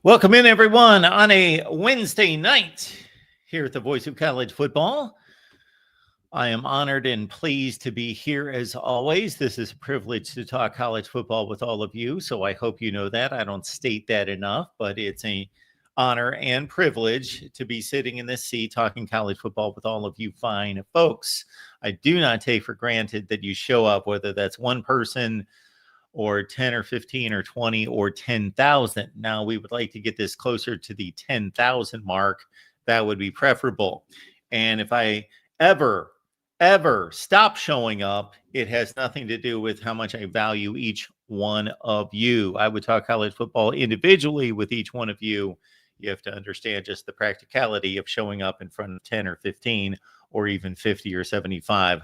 Welcome in, everyone, on a Wednesday night here at the Voice of College Football. I am honored and pleased to be here as always. This is a privilege to talk college football with all of you, so I hope you know that. I don't state that enough, but it's an honor and privilege to be sitting in this seat talking college football with all of you fine folks. I do not take for granted that you show up, whether that's one person or 10 or 15 or 20 or 10,000. Now, we would like to get this closer to the 10,000 mark. That would be preferable. And if I ever stop showing up, it has nothing to do with how much I value each one of you. I would talk college football individually with each one of you. You have to understand just the practicality of showing up in front of 10 or 15 or even 50 or 75.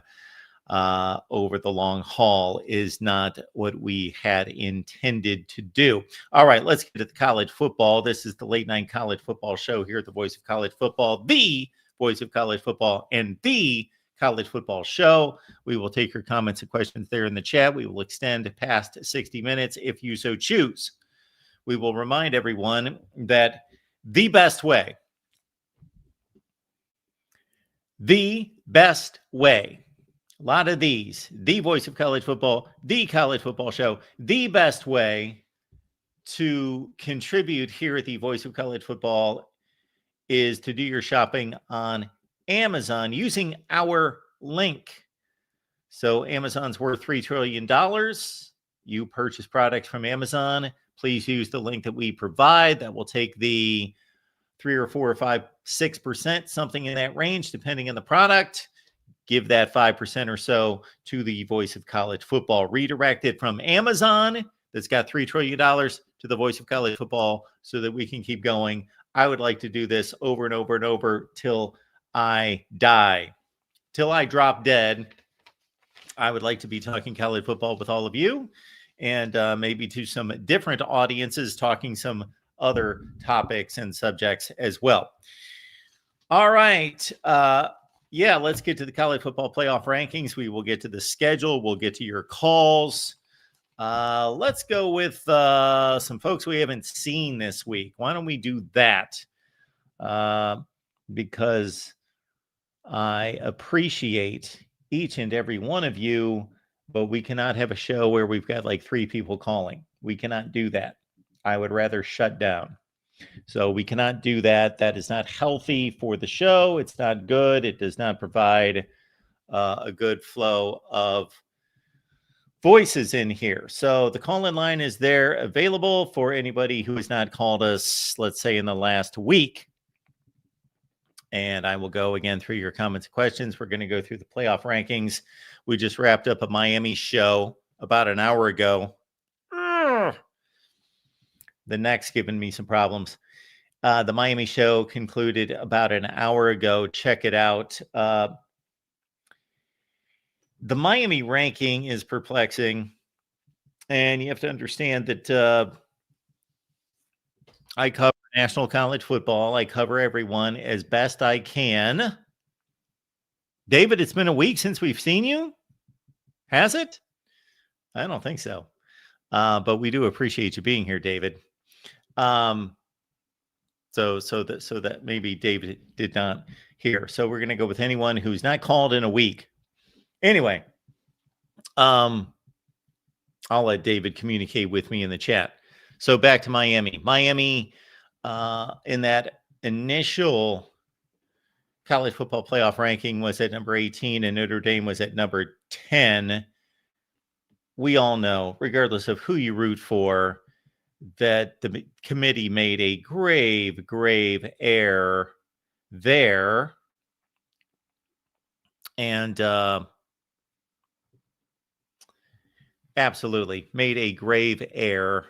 Over the long haul is not what we had intended to do. All right, let's get to the college football. This is the late night college football show here at the Voice of College Football, the Voice of College Football, and the College Football Show. We will take your comments and questions there in the chat. We will extend past 60 minutes if you so choose. We will remind everyone that the best way a lot of these, the Voice of College Football, the College Football Show, the best way to contribute here at the Voice of College Football is to do your shopping on Amazon using our link. So Amazon's worth $3 trillion. You purchase products from Amazon. Please use the link that we provide. That will take the 3 or 4 or 5, 6%, something in that range, depending on the product. Give that 5% or so to the Voice of College Football. Redirect it from Amazon, that's got $3 trillion, to the Voice of College Football so that we can keep going. I would like to do this over and over and over till I die, till I drop dead. I would like to be talking college football with all of you and maybe to some different audiences, talking some other topics and subjects as well. All right. Yeah, let's get to the college football playoff rankings. We will get to the schedule. We'll get to your calls. Let's go with some folks we haven't seen this week. Why don't we do that? Because I appreciate each and every one of you, but we cannot have a show where we've got like 3 people calling. We cannot do that. I would rather shut down. So we cannot do that. That is not healthy for the show. It's not good. It does not provide a good flow of voices in here. So the call-in line is there available for anybody who has not called us, let's say, in the last week. And I will go again through your comments and questions. We're going to go through the playoff rankings. We just wrapped up a Miami show about an hour ago. The neck's giving me some problems. The Miami show concluded about an hour ago. Check it out. The Miami ranking is perplexing. And you have to understand that I cover national college football. I cover everyone as best I can. David, it's been a week since we've seen you. Has it? I don't think so. But we do appreciate you being here, David. So that maybe David did not hear. So we're going to go with anyone who's not called in a week. Anyway, I'll let David communicate with me in the chat. So back to Miami. Miami, in that initial college football playoff ranking, was at number 18 and Notre Dame was at number 10. We all know, regardless of who you root for, that the committee made a grave error there. And absolutely made a grave error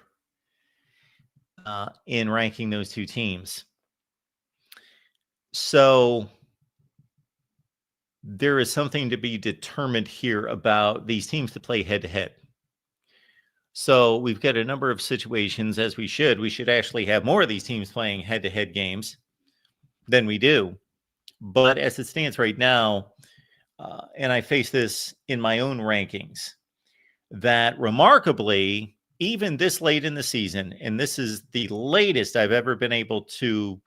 in ranking those two teams. So there is something to be determined here about these teams to play head-to-head. So we've got a number of situations, as we should. We should actually have more of these teams playing head-to-head games than we do. But as it stands right now, and I face this in my own rankings, that remarkably, even this late in the season, and this is the latest I've ever been able to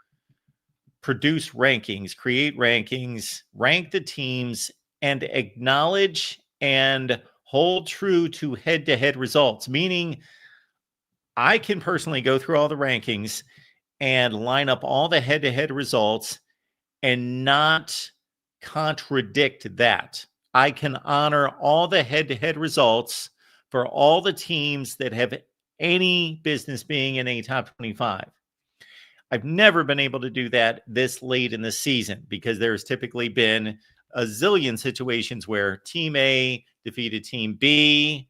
produce rankings, create rankings, rank the teams, and acknowledge and hold true to head-to-head results, meaning I can personally go through all the rankings and line up all the head-to-head results and not contradict that. I can honor all the head-to-head results for all the teams that have any business being in a top 25. I've never been able to do that this late in the season because there's typically been a zillion situations where Team A defeated Team B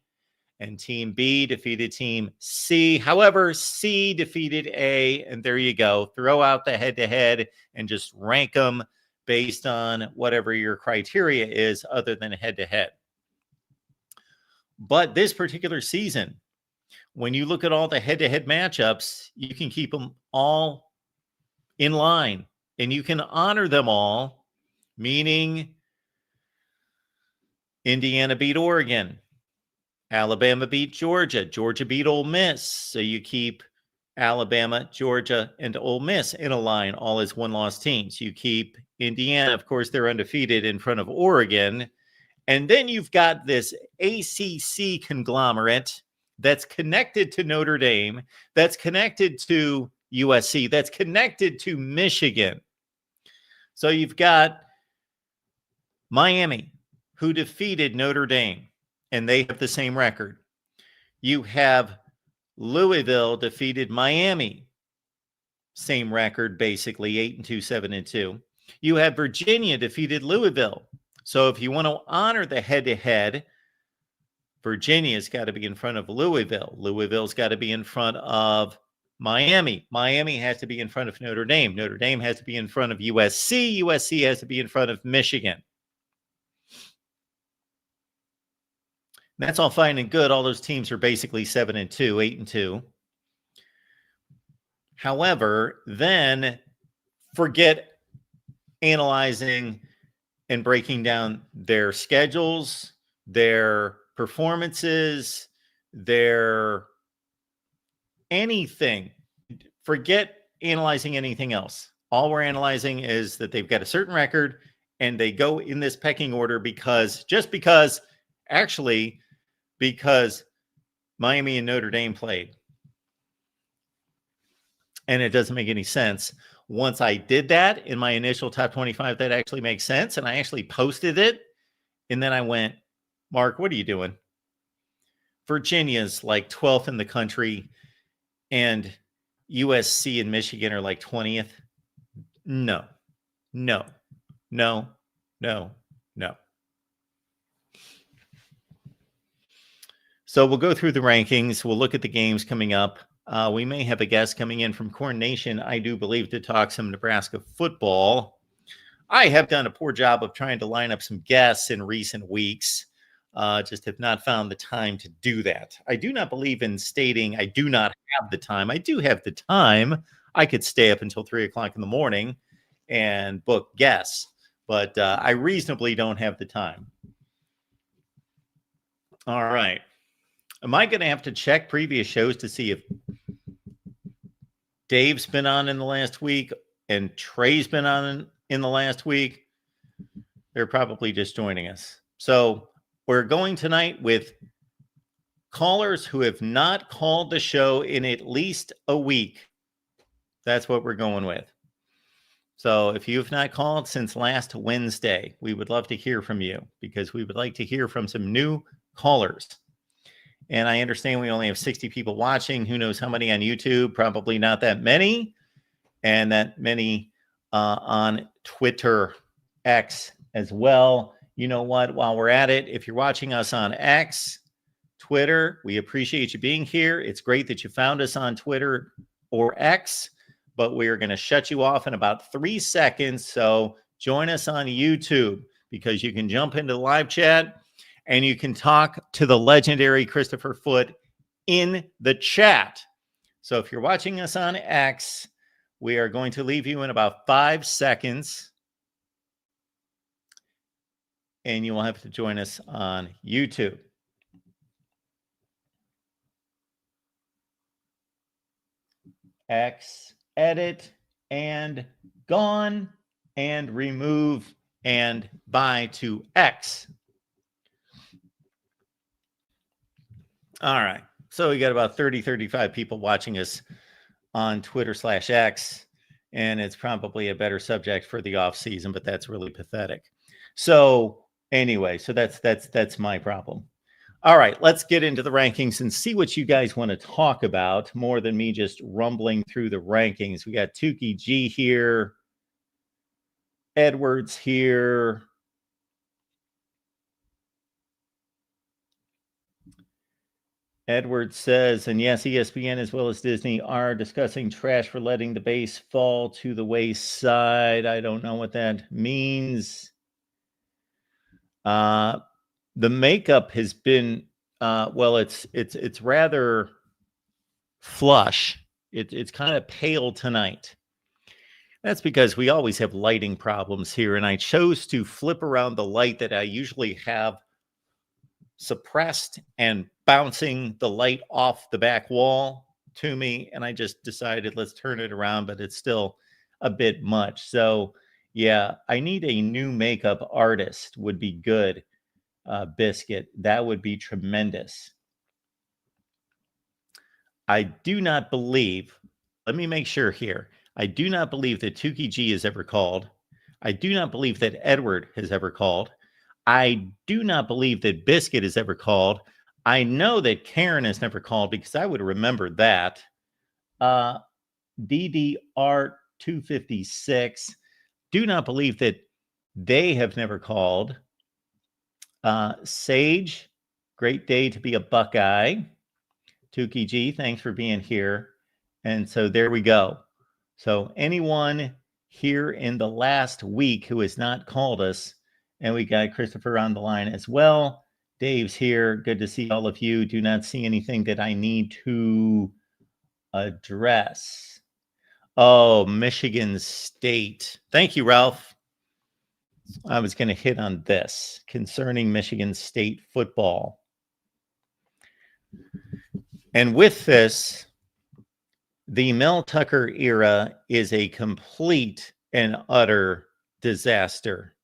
and Team B defeated Team C. However, C defeated A, and there you go. Throw out the head-to-head and just rank them based on whatever your criteria is other than head-to-head. But this particular season, when you look at all the head-to-head matchups, you can keep them all in line and you can honor them all, meaning Indiana beat Oregon, Alabama beat Georgia, Georgia beat Ole Miss. So you keep Alabama, Georgia, and Ole Miss in a line, all as one-loss teams. You keep Indiana, of course, they're undefeated in front of Oregon. And then you've got this ACC conglomerate that's connected to Notre Dame, that's connected to USC, that's connected to Michigan. So you've got Miami, who defeated Notre Dame, and they have the same record. You have Louisville defeated Miami, same record, basically 8-2, 7-2. You have Virginia defeated Louisville. So if you want to honor the head-to-head, Virginia's got to be in front of Louisville. Louisville's got to be in front of Miami. Miami has to be in front of Notre Dame. Notre Dame has to be in front of USC. USC has to be in front of Michigan. That's all fine and good. All those teams are basically 7-2, 8-2. However, then forget analyzing and breaking down their schedules, their performances, their anything. Forget analyzing anything else. All we're analyzing is that they've got a certain record and they go in this pecking order because Miami and Notre Dame played. And it doesn't make any sense. Once I did that in my initial top 25, that actually makes sense. And I actually posted it. And then I went, Mark, what are you doing? Virginia's like 12th in the country. And USC and Michigan are like 20th. No. So we'll go through the rankings. We'll look at the games coming up. We may have a guest coming in from Corn Nation, I do believe, to talk some Nebraska football. I have done a poor job of trying to line up some guests in recent weeks. Just have not found the time to do that. I do not believe in stating I do not have the time. I do have the time. I could stay up until 3 o'clock in the morning and book guests, but I reasonably don't have the time. All right. Am I going to have to check previous shows to see if Dave's been on in the last week and Trey's been on in the last week? They're probably just joining us. So we're going tonight with callers who have not called the show in at least a week. That's what we're going with. So if you've not called since last Wednesday, we would love to hear from you because we would like to hear from some new callers. And I understand we only have 60 people watching. Who knows how many on YouTube? Probably not that many. And that many on Twitter X as well. You know what? While we're at it, if you're watching us on X, Twitter, we appreciate you being here. It's great that you found us on Twitter or X, but we're going to shut you off in about 3 seconds. So join us on YouTube because you can jump into the live chat and you can talk to the legendary Christopher Foote in the chat. So if you're watching us on X, we are going to leave you in about 5 seconds. And you will have to join us on YouTube. X, edit, and gone, and remove, and buy to X. All right. So we got about 30, 35 people watching us on Twitter/X, and it's probably a better subject for the off season, but that's really pathetic. So anyway, so that's my problem. All right, let's get into the rankings and see what you guys want to talk about more than me just rumbling through the rankings. We got Tukey G here, Edwards here. Edwards says, and yes, ESPN as well as Disney are discussing trash for letting the base fall to the wayside. I don't know what that means. The makeup has been, well, it's rather flush. It's kind of pale tonight. That's because we always have lighting problems here, and I chose to flip around the light that I usually have suppressed and bouncing the light off the back wall to me, and I just decided let's turn it around, but it's still a bit much. So yeah, I need a new makeup artist would be good. Biscuit, that would be tremendous. I do not believe, let me make sure here, I do not believe that Tukey G has ever called. I do not believe that Edward has ever called. I do not believe that Biscuit has ever called. I know that Karen has never called because I would remember that. DDR 256, do not believe that they have never called. Sage, great day to be a Buckeye. Tukey G, thanks for being here. And so there we go. So anyone here in the last week who has not called us, and we got Christopher on the line as well. Dave's here. Good to see all of you. Do not see anything that I need to address. Oh, Michigan State. Thank you, Ralph. I was going to hit on this concerning Michigan State football. And with this, the Mel Tucker era is a complete and utter disaster.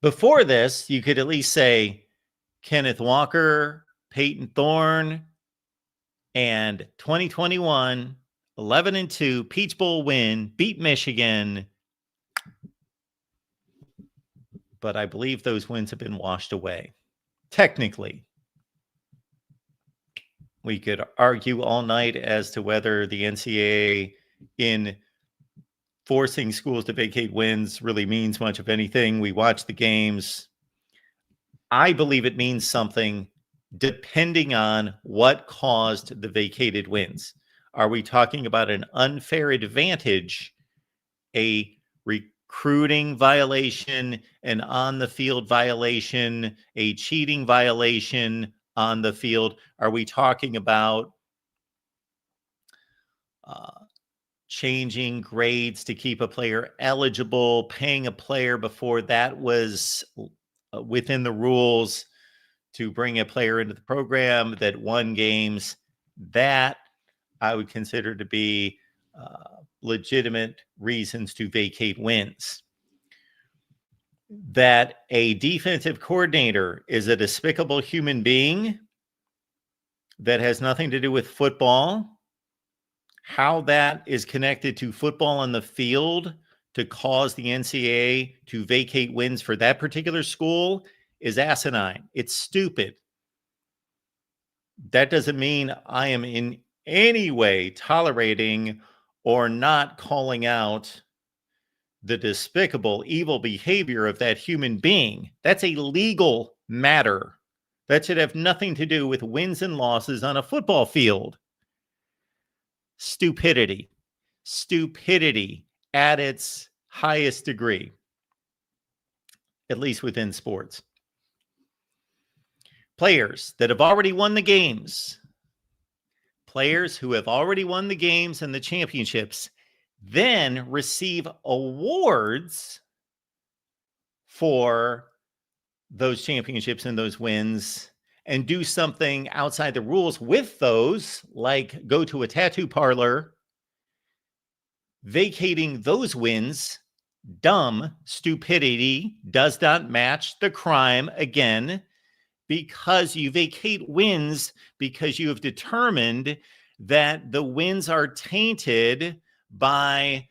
Before this, you could at least say Kenneth Walker, Peyton Thorne, and 2021, 11-2, Peach Bowl win, beat Michigan. But I believe those wins have been washed away. Technically, we could argue all night as to whether the NCAA in forcing schools to vacate wins really means much of anything. We watch the games. I believe it means something depending on what caused the vacated wins. Are we talking about an unfair advantage, a recruiting violation, an on-the-field violation, a cheating violation on the field? Are we talking about changing grades to keep a player eligible, paying a player before that was within the rules to bring a player into the program that won games? That I would consider to be legitimate reasons to vacate wins. That a defensive coordinator is a despicable human being that has nothing to do with football, how that is connected to football on the field to cause the NCAA to vacate wins for that particular school is asinine. It's stupid. That doesn't mean I am in any way tolerating or not calling out the despicable, evil behavior of that human being. That's a legal matter. That should have nothing to do with wins and losses on a football field. Stupidity. Stupidity at its highest degree, at least within sports. Players that have already won the games, players who have already won the games and the championships, then receive awards for those championships and those wins and do something outside the rules with those, like go to a tattoo parlor vacating those wins, dumb stupidity, does not match the crime again, because you vacate wins because you have determined that the wins are tainted by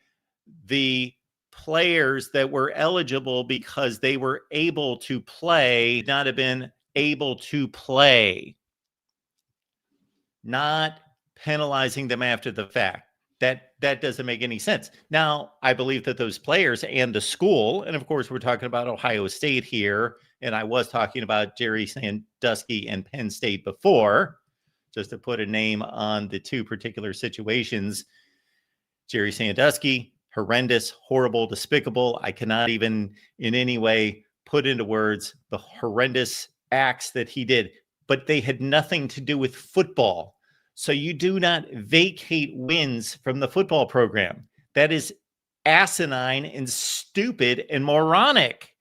the players that were eligible because they were able to play, not have been able to play, not penalizing them after the fact. That doesn't make any sense. Now, I believe that those players and the school, and of course, we're talking about Ohio State here, and I was talking about Jerry Sandusky and Penn State before, just to put a name on the two particular situations. Jerry Sandusky, horrendous, horrible, despicable. I cannot even in any way put into words the horrendous acts that he did, but they had nothing to do with football. So you do not vacate wins from the football program. That is asinine and stupid and moronic.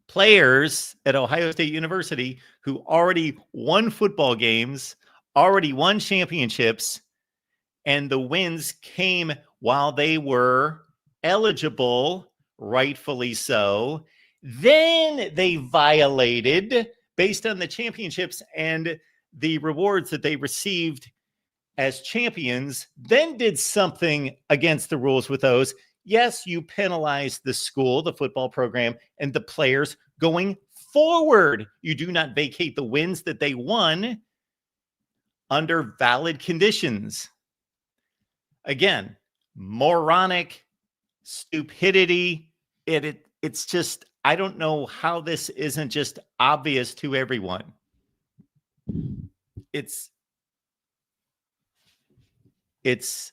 Players at Ohio State University who already won football games, already won championships, and the wins came while they were eligible, rightfully so. Then they violated based on the championships and the rewards that they received as champions, then did something against the rules with those. Yes, you penalize the school, the football program, and the players going forward. You do not vacate the wins that they won under valid conditions. Again, moronic stupidity. It's just, I don't know how this isn't just obvious to everyone. It's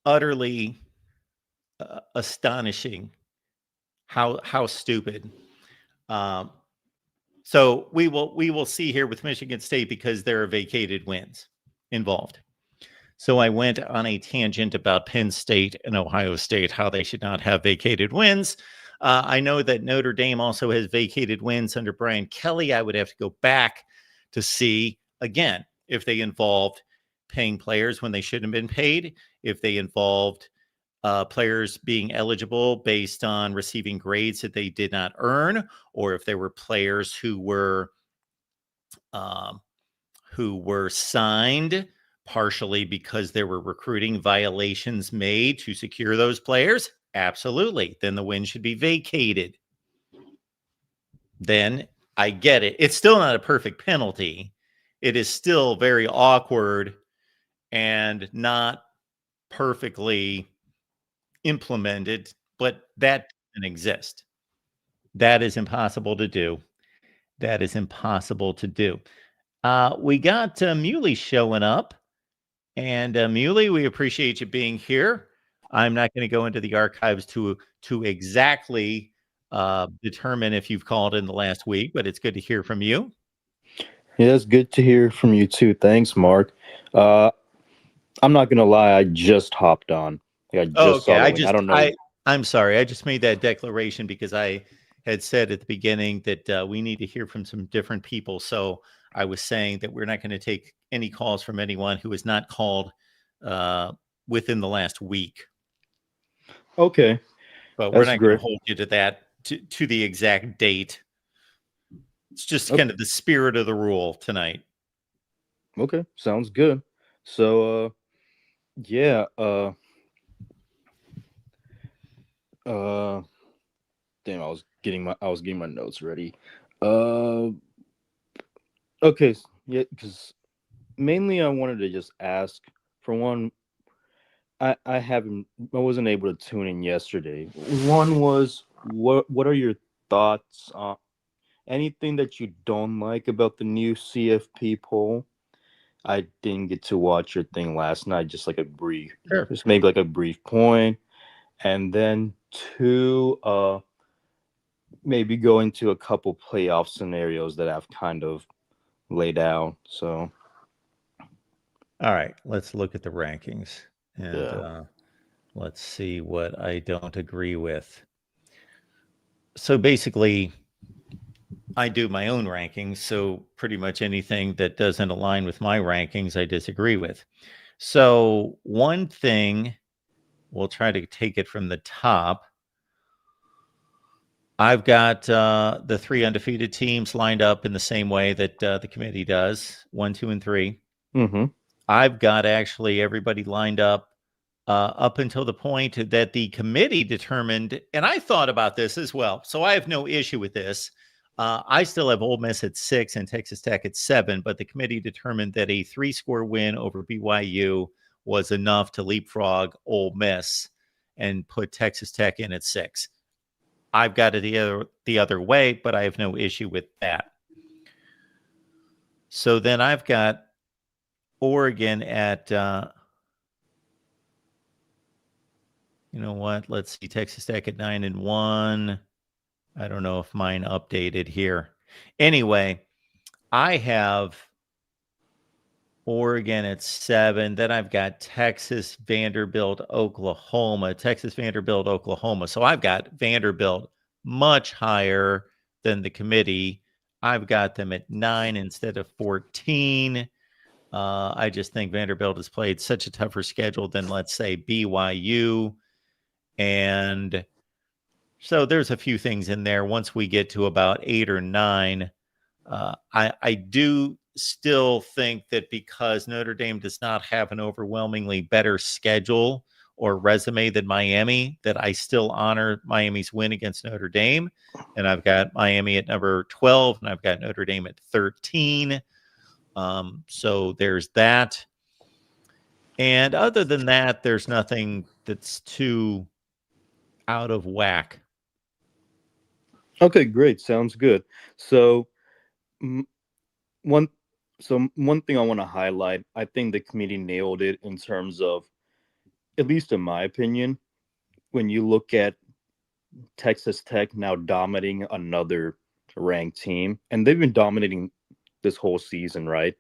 utterly astonishing how stupid. So we will see here with Michigan State, because there are vacated wins involved. So I went on a tangent about Penn State and Ohio State, how they should not have vacated wins. I know that Notre Dame also has vacated wins under Brian Kelly. I would have to go back to see, again, if they involved paying players when they shouldn't have been paid, if they involved players being eligible based on receiving grades that they did not earn, or if there were players who were signed partially because there were recruiting violations made to secure those players. Absolutely. Then the win should be vacated. Then I get it. It's still not a perfect penalty. It is still very awkward and not perfectly implemented, but that doesn't exist. That is impossible to do. That is impossible to do. We got Muley showing up. And Muley, we appreciate you being here. I'm not going to go into the archives to exactly determine if you've called in the last week, but it's good to hear from you. Yeah, it's good to hear from you too. Thanks, Mark. I'm not gonna lie, I just hopped on. I just saw the link. I don't know. I'm sorry. I just made that declaration because I had said at the beginning that we need to hear from some different people. So I was saying that we're not going to take any calls from anyone who has not called within the last week. Okay. But we're not going to hold you to that, to the exact date. It's just kind of the spirit of the rule tonight. Okay, sounds good. So, yeah. Damn, I was getting my notes ready. Okay, yeah, because mainly I wanted to just ask, for one, I wasn't able to tune in yesterday. One was, what are your thoughts on anything that you don't like about the new CFP poll? I didn't get to watch your thing last night, just like a brief, just maybe like a brief point. And then two, maybe go into a couple playoff scenarios that I've kind of laid out. So, all right, let's look at the rankings and let's see what I don't agree with. So basically, I do my own rankings, so pretty much anything that doesn't align with my rankings, I disagree with. So one thing, we'll try to take it from the top. I've got the 3 undefeated teams lined up in the same way that the committee does, 1, 2, and 3. Mm-hmm. I've got actually everybody lined up until the point that the committee determined, and I thought about this as well, so I have no issue with this. I still have Ole Miss at 6 and Texas Tech at 7, but the committee determined that a 3-score win over BYU was enough to leapfrog Ole Miss and put Texas Tech in at 6. I've got it the other way, but I have no issue with that. So then I've got Oregon at, you know what? Let's see, Texas Tech at 9-1. I don't know if mine updated here. Anyway, I have Oregon at 7. Then I've got Texas, Vanderbilt, Oklahoma. Texas, Vanderbilt, Oklahoma. So I've got Vanderbilt much higher than the committee. I've got them at 9 instead of 14. I just think Vanderbilt has played such a tougher schedule than, let's say, BYU. And so there's a few things in there. Once we get to about 8 or 9, I do still think that because Notre Dame does not have an overwhelmingly better schedule or resume than Miami, that I still honor Miami's win against Notre Dame. And I've got Miami at number 12, and I've got Notre Dame at 13. So there's that. And other than that, there's nothing that's too out of whack. Okay, great. Sounds good. So one thing I want to highlight, I think the committee nailed it in terms of, at least in my opinion, when you look at Texas Tech now dominating another ranked team, and they've been dominating this whole season, right?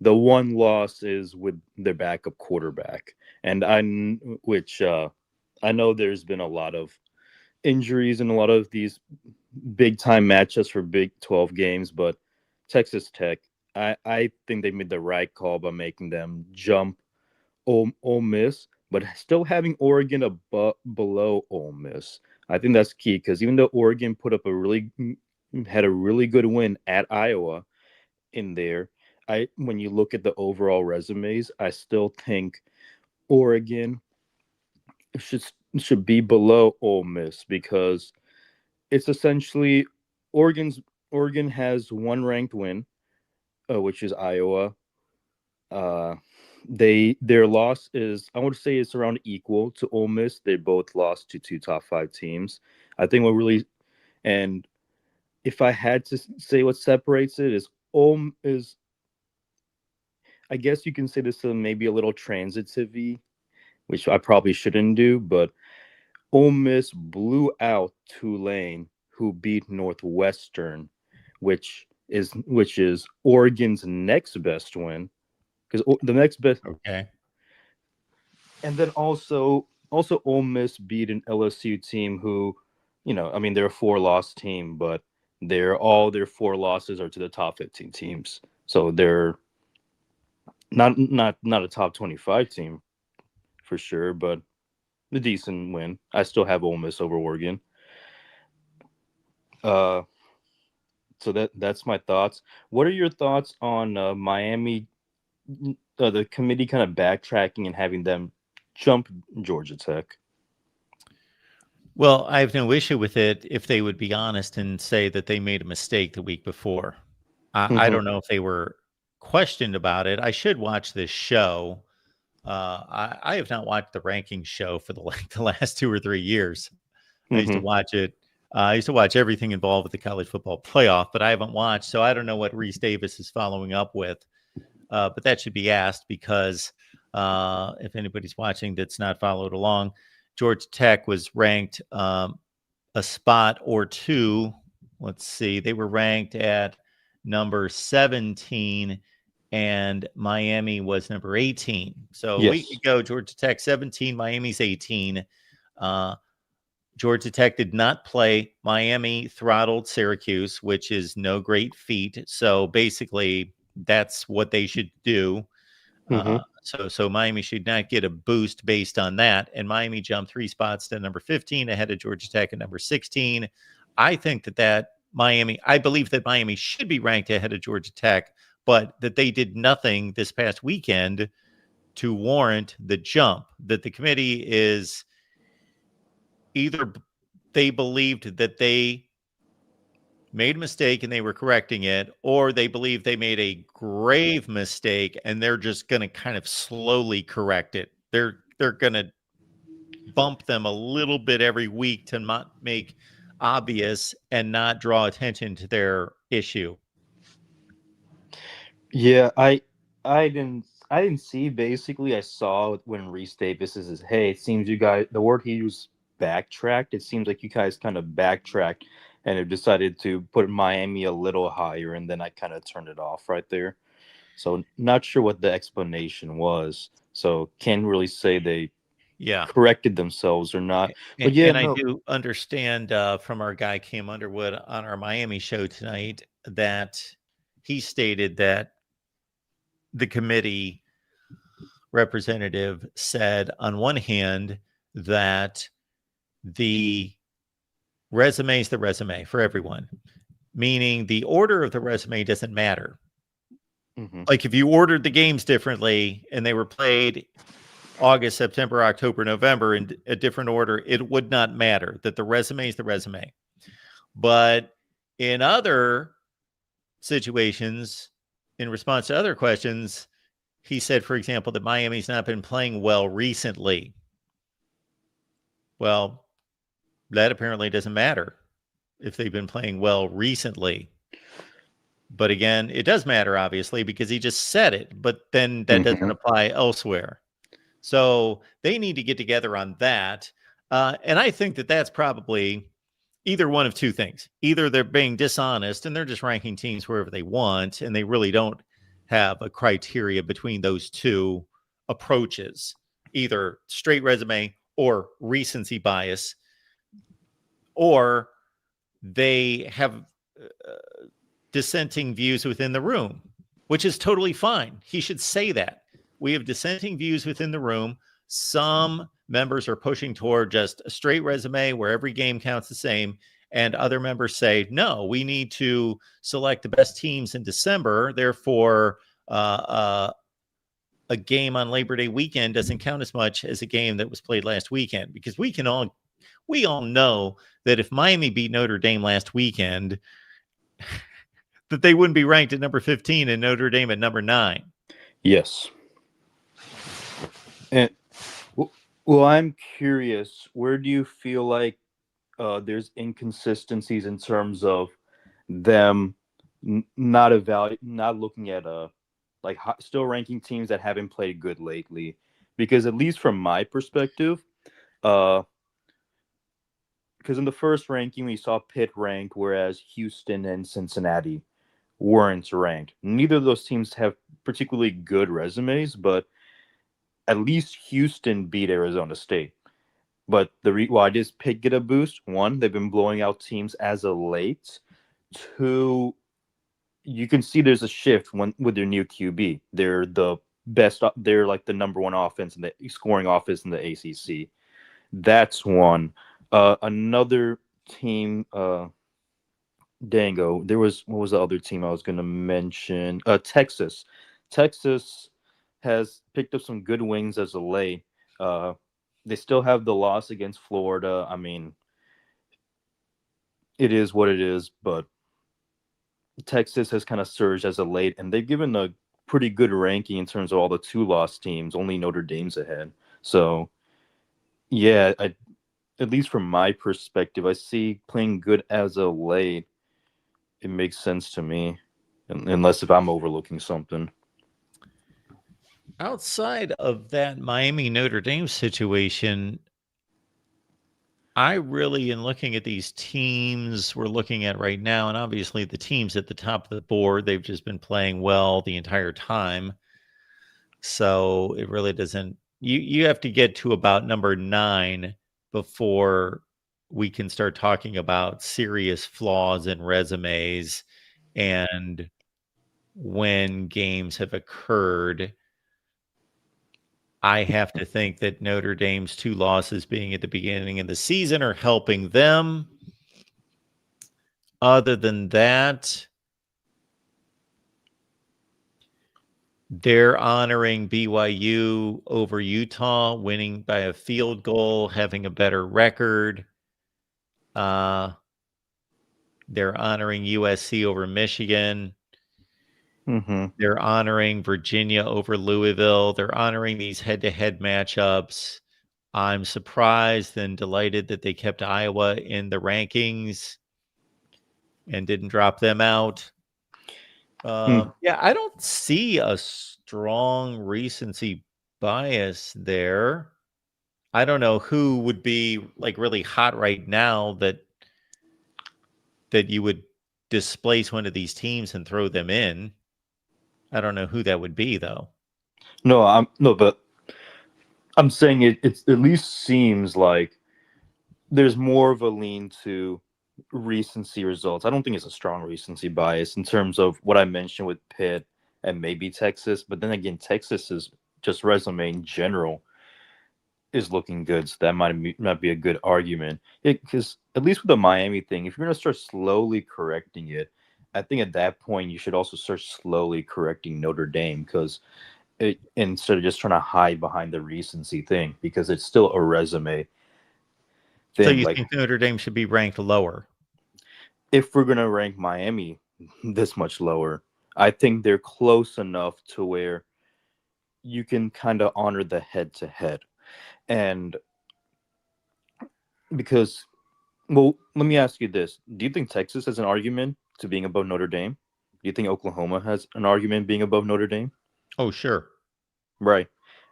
The one loss is with their backup quarterback, and I know there's been a lot of injuries in a lot of these big time matchups for Big 12 games, but Texas Tech, I think they made the right call by making them jump Ole Miss, but still having Oregon below Ole Miss. I think that's key, because even though Oregon had a really good win at Iowa in there, when you look at the overall resumes, I still think Oregon should be below Ole Miss, because it's essentially Oregon has one ranked win, which is Iowa. Their loss is, I would say, it's around equal to Ole Miss. They both lost to 2 top 5 teams. I think what really, and if I had to say what separates it is I guess you can say this is maybe a little transitive, which I probably shouldn't do, but Ole Miss blew out Tulane, who beat Northwestern, which is Oregon's next best win, because the next best. Okay. And then also Ole Miss beat an LSU team who, I mean, they're a 4-loss team, but all their 4 losses are to the top 15 teams, so they're not a top 25 team for sure, but a decent win. I still have Ole Miss over Oregon. So that's my thoughts. What are your thoughts on Miami? The committee kind of backtracking and having them jump Georgia Tech. Well, I have no issue with it if they would be honest and say that they made a mistake the week before. I don't know if they were questioned about it. I should watch this show. I have not watched the ranking show for the last 2 or 3 years. I used to watch it. I used to watch everything involved with the college football playoff, but I haven't watched, so I don't know what Reese Davis is following up with. But that should be asked, because if anybody's watching that's not followed along, Georgia Tech was ranked a spot or 2. Let's see. They were ranked at number 17, and Miami was number 18. So a week ago, Georgia Tech 17, Miami's 18. Georgia Tech did not play. Miami throttled Syracuse, which is no great feat. So basically, that's what they should do. So Miami should not get a boost based on that. And Miami jumped 3 spots to number 15 ahead of Georgia Tech at number 16. I think I believe that Miami should be ranked ahead of Georgia Tech, but that they did nothing this past weekend to warrant the jump. That the committee is either they believed that they made a mistake and they were correcting it, or they believe they made a grave mistake and they're just going to kind of slowly correct it. They're going to bump them a little bit every week to not make obvious and not draw attention to their issue. Yeah, I didn't see. Basically, I saw when Reese Davis says, "Hey, it seems you guys." The word he used, backtracked. It seems like you guys kind of backtracked and have decided to put Miami a little higher, and then I kind of turned it off right there. So not sure what the explanation was. So can't really say they corrected themselves or not. But yeah, And I no. do understand from our guy Cam Underwood on our Miami show tonight that he stated that the committee representative said on one hand that the resume is the resume for everyone, meaning the order of the resume doesn't matter. Like if you ordered the games differently and they were played August, September, October, November in a different order, it would not matter. That the resume is the resume. But in other situations, in response to other questions, he said, for example, that Miami's not been playing well recently. Well, that apparently doesn't matter if they've been playing well recently. But again, it does matter, obviously, because he just said it, but then that doesn't apply elsewhere. So they need to get together on that. And I think that that's probably either one of two things. Either they're being dishonest and they're just ranking teams wherever they want, and they really don't have a criteria between those two approaches, either straight resume or recency bias, or they have dissenting views within the room, which is totally fine. He should say that. We have dissenting views within the room. Some members are pushing toward just a straight resume where every game counts the same. And other members say, no, we need to select the best teams in December. Therefore, a game on Labor Day weekend doesn't count as much as a game that was played last weekend, because we all know that if Miami beat Notre Dame last weekend, that they wouldn't be ranked at number 15 and Notre Dame at number 9. Yes. And well, I'm curious, where do you feel like there's inconsistencies in terms of them not looking at still ranking teams that haven't played good lately? Because at least from my perspective, because in the first ranking we saw Pitt ranked, whereas Houston and Cincinnati weren't ranked. Neither of those teams have particularly good resumes, but at least Houston beat Arizona State. But why does Pitt get a boost? One, they've been blowing out teams as of late. Two, you can see there's a shift with their new QB. They're the best. They're like the number one offense in the scoring offense in the ACC. That's one. Another team. Dango. What was the other team I was going to mention? Texas. Texas has picked up some good wins as of late. They still have the loss against Florida. I mean, it is what it is, but Texas has kind of surged as of late, and they've given a pretty good ranking in terms of all the 2-loss teams. Only Notre Dame's ahead. So, yeah, at least from my perspective, I see playing good as of late. It makes sense to me, unless if I'm overlooking something. Outside of that Miami Notre Dame situation, I really, in looking at these teams we're looking at right now, and obviously the teams at the top of the board, they've just been playing well the entire time. So it really doesn't, you have to get to about number 9 before we can start talking about serious flaws in resumes and when games have occurred I have to think that Notre Dame's 2 losses being at the beginning of the season are helping them. Other than that, they're honoring BYU over Utah, winning by a field goal, having a better record. They're honoring USC over Michigan. Mm-hmm. They're honoring Virginia over Louisville. They're honoring these head-to-head matchups. I'm surprised and delighted that they kept Iowa in the rankings and didn't drop them out. Yeah, I don't see a strong recency bias there. I don't know who would be like really hot right now that you would displace one of these teams and throw them in. I don't know who that would be though. But I'm saying it at least seems like there's more of a lean to recency results. I don't think it's a strong recency bias in terms of what I mentioned with Pitt and maybe Texas, but then again, Texas's just resume in general is looking good, so that might be a good argument. Because at least with the Miami thing, if you're gonna start slowly correcting it, I think at that point you should also start slowly correcting Notre Dame because instead of just trying to hide behind the recency thing, because it's still a resume So thing. you Like think Notre Dame should be ranked lower? if we're gonna rank Miami this much lower, I think they're close enough to where you can kind of honor the head to head. And because, well, let me ask you this. Do you think Texas has an argument to being above Notre Dame? Do you think Oklahoma has an argument being above Notre Dame? Oh, sure. Right.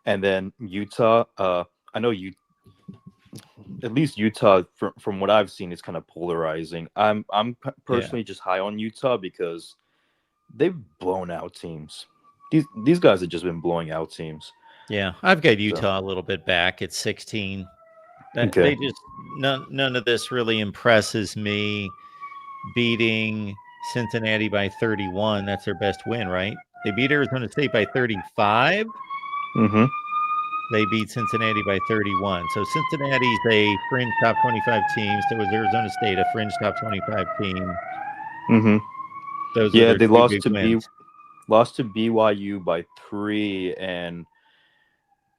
And then Utah, I know you, at least Utah, from what I've seen, is kind of polarizing. I'm personally just high on Utah because they've blown out teams. These guys have just been blowing out teams. Yeah, I've got So, Utah a little bit back at 16. okay. They just none of this really impresses me. Beating Cincinnati by 31, that's their best win, right? They beat Arizona State by 35. Mm-hmm. They beat Cincinnati by 31. So Cincinnati's a fringe top 25 team. So is Arizona State, a fringe top 25 team. Mm-hmm. Those are Yeah, their they two big wins. lost to BYU by 3, and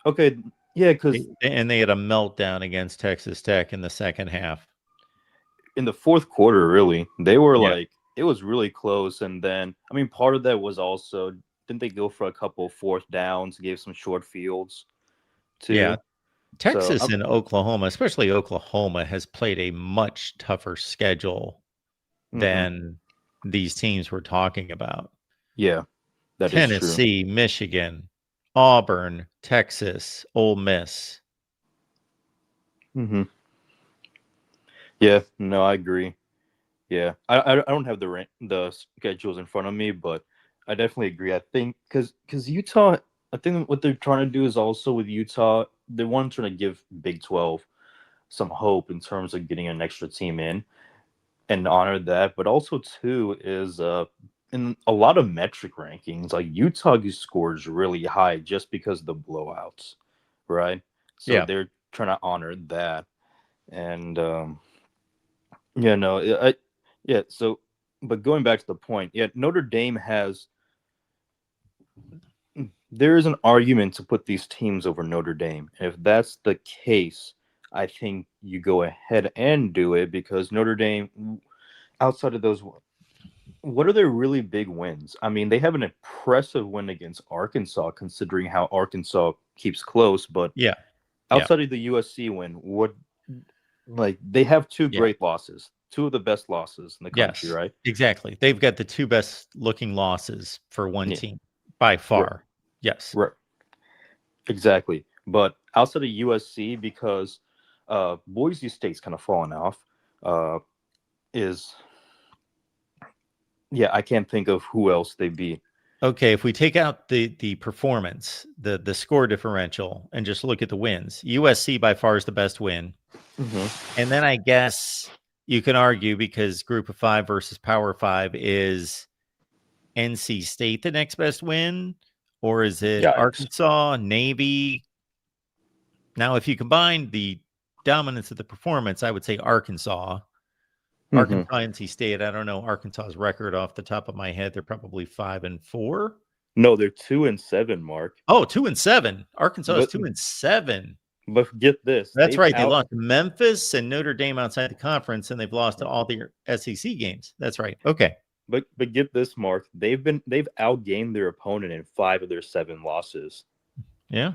okay, yeah, because And they had a meltdown against Texas Tech in the second half. in the fourth quarter, really, they were Yeah. like it was really close, and then I mean, part of that was also didn't they go for a couple fourth downs, gave some short fields Yeah. too. So Texas and Oklahoma, especially Oklahoma, has played a much tougher schedule mhm. than these teams we're talking about. Yeah, that is true. Tennessee, Michigan, Auburn, Texas, Ole Miss. Mm-hmm. Yeah, no, I agree. Yeah, I don't have the schedules in front of me, but I definitely agree. I think because Utah, I think what they're trying to do is also with Utah, they want to give Big 12 some hope in terms of getting an extra team in and honor that. But also too is in a lot of metric rankings, like Utah scores really high just because of the blowouts, right? So Yeah. they're trying to honor that, and yeah, no, yeah. So, but going back to the point, yeah, Notre Dame has. There is an argument to put these teams over Notre Dame. And if that's the case, I think you go ahead and do it because Notre Dame, outside of those, what are their really big wins? I mean, they have an impressive win against Arkansas, considering how Arkansas keeps close. But Yeah. Yeah. outside of the USC win, what like they have two Yeah. great losses, two of the best losses in the country, Yes. right? Exactly. They've got the two best looking losses for one Yeah, team by right, far. Yes. right, exactly. But outside of USC, because Boise State's kind of fallen off, uh, is yeah, I can't think of who else they beat. Okay, if we take out the performance, the score differential, and just look at the wins, USC by far is the best win. Mm-hmm. And then I guess you can argue because Group of Five versus Power Five is NC State the next best win, or is it Yikes. Arkansas, Navy? Now, if you combine the dominance of the performance, I would say Arkansas. Mhm. Arkansas, NC State. I don't know Arkansas's record off the top of my head. They're probably 5-4. No, they're 2-7, Mark. Oh, 2-7. Arkansas is But 2-7. but get this, That's right. They lost to Memphis and Notre Dame outside the conference, and they've lost to all the SEC games. That's right. Okay. But get this, Mark. They've outgained their opponent in 5 of their 7 losses. Yeah.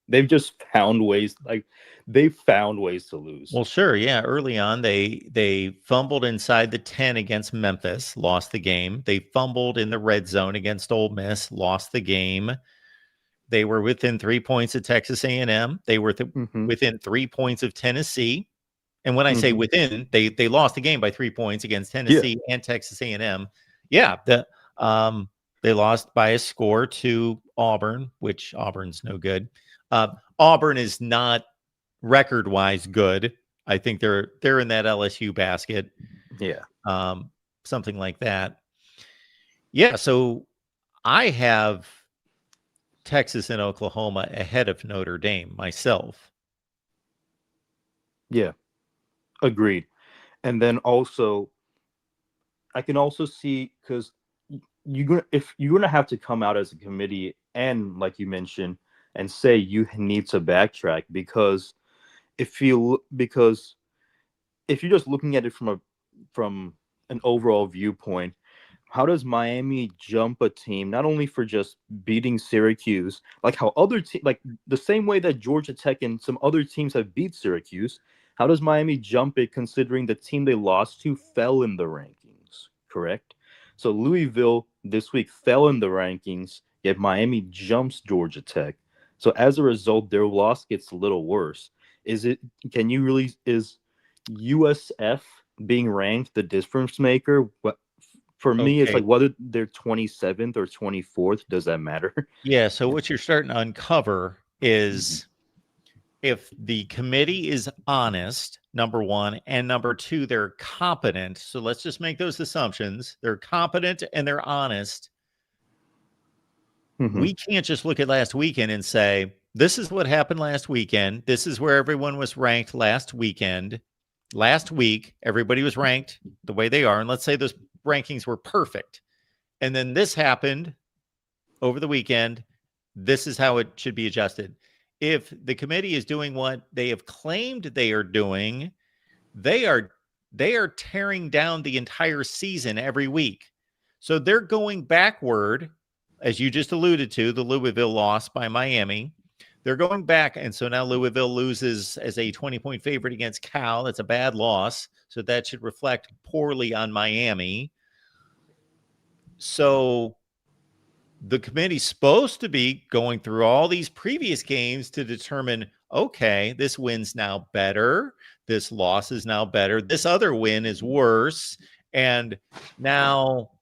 They've just found ways. They've found ways to lose. Well, sure. Yeah. Early on, they fumbled inside the 10 against Memphis, lost the game. They fumbled in the red zone against Ole Miss, lost the game. They were within 3 points of Texas A&M. They were within 3 points of Tennessee. And when I say within, they lost the game by 3 points against Tennessee and Texas A&M. Yeah, they lost by a score to Auburn, which Auburn's no good. Auburn is not record-wise good. I think they're in that LSU basket. Yeah. Something like that. Yeah, so I have Texas and Oklahoma ahead of Notre Dame myself. Yeah. Agreed. And then also, I can also see, because if you're gonna have to come out as a committee and, like you mentioned, and say you need to backtrack, because if you're just looking at it from an overall viewpoint, how does Miami jump a team not only for just beating Syracuse, like how other like the same way that Georgia Tech and some other teams have beat Syracuse? How does Miami jump it considering the team they lost to fell in the rankings, correct? So Louisville this week fell in the rankings, yet Miami jumps Georgia Tech. So as a result, their loss gets a little worse. Is USF being ranked the difference maker? For me, it's like whether they're 27th or 24th, does that matter? Yeah, so what you're starting to uncover is if the committee is honest, number one, and number two, they're competent. So let's just make those assumptions. They're competent and they're honest. We can't just look at last weekend and say, this is what happened last weekend. This is where everyone was ranked last weekend. Last week, everybody was ranked the way they are. And let's say those rankings were perfect. And then this happened over the weekend. This is how it should be adjusted. If the committee is doing what they have claimed they are doing, they are tearing down the entire season every week. So they're going backward, as you just alluded to, the Louisville loss by Miami. They're going back, and so now Louisville loses as a 20-point favorite against Cal. That's a bad loss, so that should reflect poorly on Miami. So the committee's supposed to be going through all these previous games to determine, okay, this win's now better. This loss is now better. This other win is worse. And now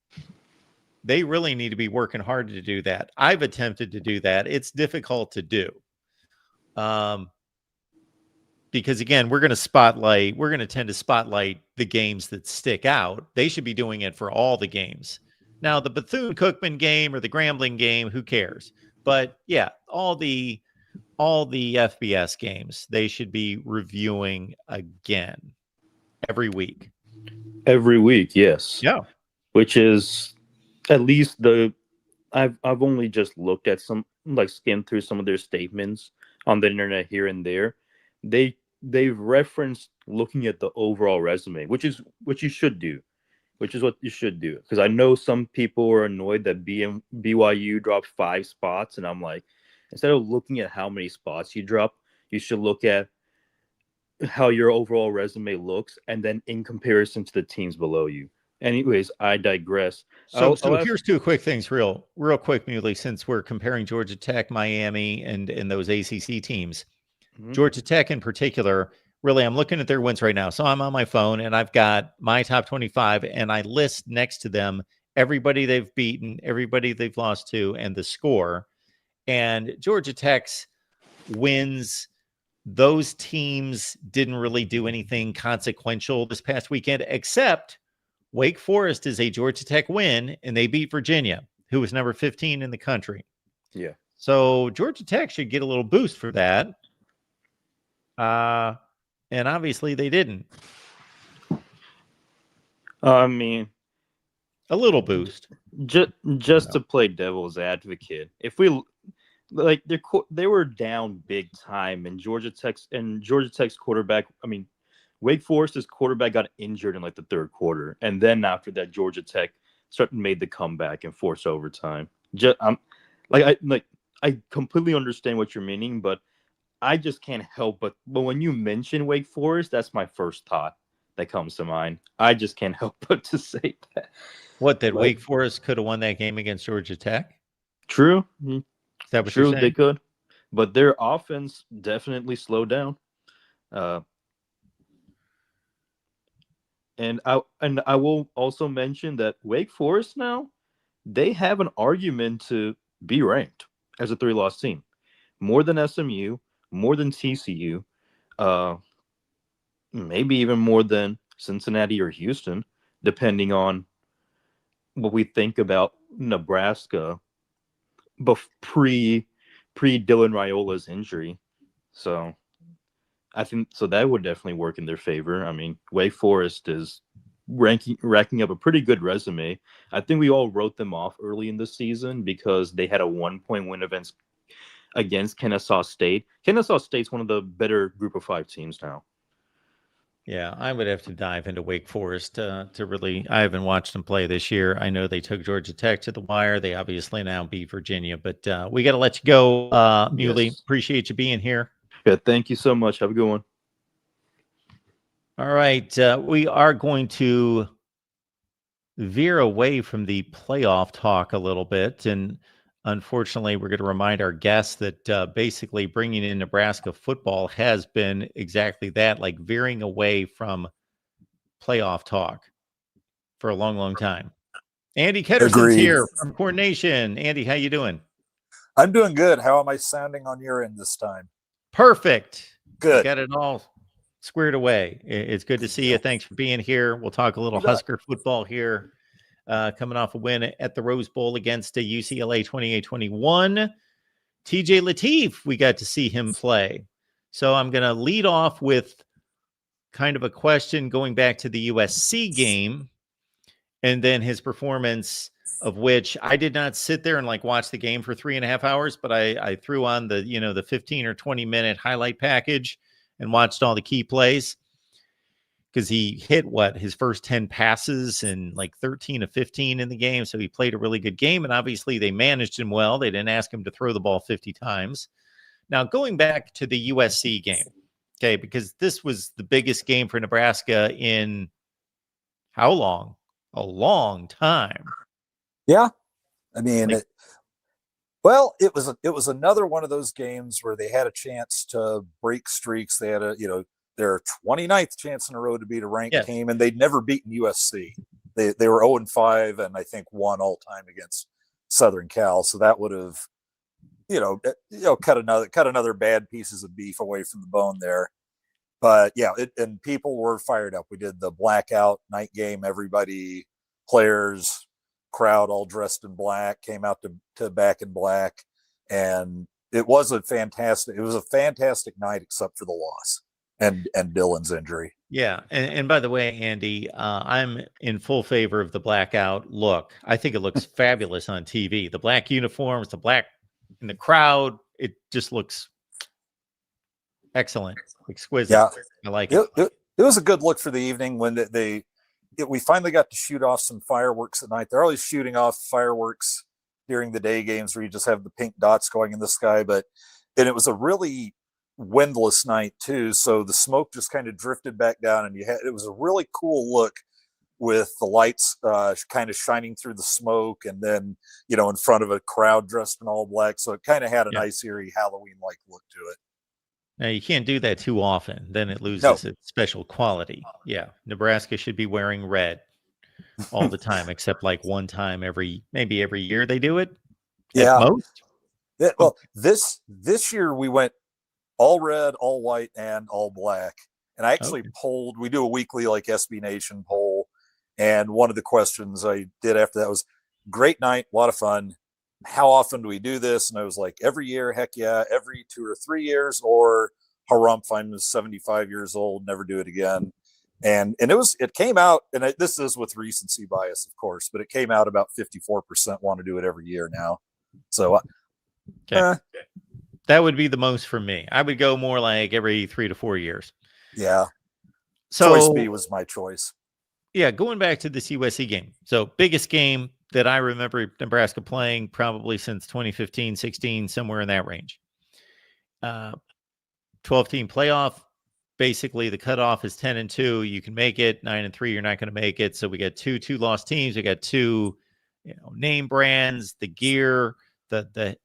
they really need to be working hard to do that. I've attempted to do that. It's difficult to do. Because again, we're going to tend to spotlight the games that stick out. They should be doing it for all the games. Now, the Bethune-Cookman game or the Grambling game, who cares? But yeah, all the FBS games, they should be reviewing again every week. Every week, yes. Yeah. Which is at least I've only just looked at some, like skimmed through some of their statements on the internet here and there. They've referenced looking at the overall resume, which is what you should do. Which is what you should do. Because I know some people are annoyed that BYU dropped 5 spots. And I'm like, instead of looking at how many spots you drop, you should look at how your overall resume looks and then in comparison to the teams below you. Anyways, I digress. So here's 2 quick things real quick, Muley, since we're comparing Georgia Tech, Miami, and those ACC teams. Georgia Tech in particular, really, I'm looking at their wins right now. So I'm on my phone and I've got my top 25 and I list next to them everybody they've beaten, everybody they've lost to, and the score. And Georgia Tech's wins, those teams didn't really do anything consequential this past weekend, except Wake Forest is a Georgia Tech win and they beat Virginia, who was number 15 in the country. Yeah. So Georgia Tech should get a little boost for that. And obviously they didn't. I mean, A little boost. just to play devil's advocate, if we like they were down big time, and Georgia Tech's quarterback. I mean, Wake Forest's quarterback got injured in like the third quarter, and then after that, Georgia Tech made the comeback and forced overtime. I completely understand what you're meaning, but I just can't help but when you mention Wake Forest, that's my first thought that comes to mind. I just can't help but to say that. What, that Wake Forest could have won that game against Georgia Tech? True. Is that what you're True, they saying? could, but their offense definitely slowed down. And I will also mention that Wake Forest now, they have an argument to be ranked as a 3-loss team, more than SMU, more than TCU, maybe even more than Cincinnati or Houston, depending on what we think about Nebraska, but pre Dylan Raiola's injury. So I think so that would definitely work in their favor. I mean, Wake Forest is racking up a pretty good resume. I think we all wrote them off early in the season because they had a 1-point win against Kennesaw State. Kennesaw State's one of the better Group of 5 teams now. Yeah, I would have to dive into Wake Forest to really. I haven't watched them play this year. I know they took Georgia Tech to the wire. They obviously now beat Virginia, but we got to let you go, Muley. Yes. Appreciate you being here. Yeah, thank you so much. Have a good one. All right, we are going to veer away from the playoff talk a little bit, and unfortunately, we're going to remind our guests that basically bringing in Nebraska football has been exactly that, like veering away from playoff talk for a long, long time. Andy Ketterson's Agreed. here from Coordination. Andy, how you doing? I'm doing good. How am I sounding on your end this time? Perfect. Good. You got it all squared away. It's good to see you. Thanks for being here. We'll talk a little Husker football here. Coming off a win at the Rose Bowl against UCLA 28-21. TJ Lateef, we got to see him play. So I'm going to lead off with kind of a question going back to the USC game and then his performance, of which I did not sit there and like watch the game for 3.5 hours, but I threw on the 15 or 20 minute highlight package and watched all the key plays. Because he hit his first 10 passes and like 13 of 15 in the game. So he played a really good game. And obviously they managed him well. They didn't ask him to throw the ball 50 times. Now, going back to the USC game, okay, because this was the biggest game for Nebraska in how long? A long time. Yeah. I mean, it was another one of those games where they had a chance to break streaks. They had their 29th chance in a row to beat a ranked team, and they'd never beaten USC. They were 0-5, and I think won all time against Southern Cal. So that would have, cut another bad pieces of beef away from the bone there. But yeah, and people were fired up. We did the blackout night game. Everybody, players, crowd, all dressed in black, came out to back in black, and it was a fantastic night, except for the loss and Dylan's injury. Yeah. And by the way, Andy, I'm in full favor of the blackout look. I think it looks fabulous on TV. The black uniforms, the black in the crowd, it just looks excellent, exquisite. Yeah. I like it. It was a good look for the evening when we finally got to shoot off some fireworks at night. They're always shooting off fireworks during the day games where you just have the pink dots going in the sky, and it was a really windless night too, so the smoke just kind of drifted back down, and it was a really cool look with the lights kind of shining through the smoke, and then in front of a crowd dressed in all black, so it kind of had a nice eerie Halloween-like look to it. Now, you can't do that too often, then it loses its special quality. Yeah, Nebraska should be wearing red all the time, except like one time maybe every year they do it. Yeah, at most. Yeah, well, this year we went all red, all white, and all black. And I actually polled. We do a weekly like SB Nation poll, and one of the questions I did after that was, "Great night, a lot of fun. How often do we do this?" And I was like, "Every year, heck yeah. Every 2 or 3 years, or harumph, I'm 75 years old, never do it again. And it came out, and this is with recency bias, of course, but it came out about 54% want to do it every year now. So okay. That would be the most for me. I would go more like every 3 to 4 years. Yeah. So choice B was my choice. Yeah, going back to this USC game. So biggest game that I remember Nebraska playing probably since 2015, 16, somewhere in that range. 12-team playoff. Basically, the cutoff is 10-2. You can make it. 9-3, you're not going to make it. So we got two lost teams. We got two, name brands, the gear, the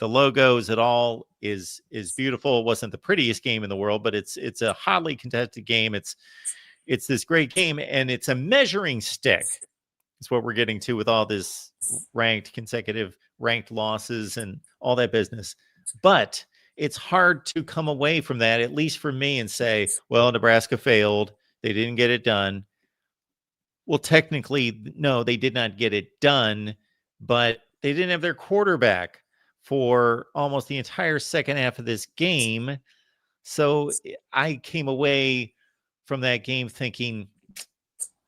logos. It all is beautiful. It wasn't the prettiest game in the world, but it's a hotly contested game. It's this great game, and it's a measuring stick. It's what we're getting to with all this consecutive ranked losses and all that business. But it's hard to come away from that, at least for me, and say, well, Nebraska failed. They didn't get it done. Well, technically, no, they did not get it done, but they didn't have their quarterback for almost the entire second half of this game. So I came away from that game thinking,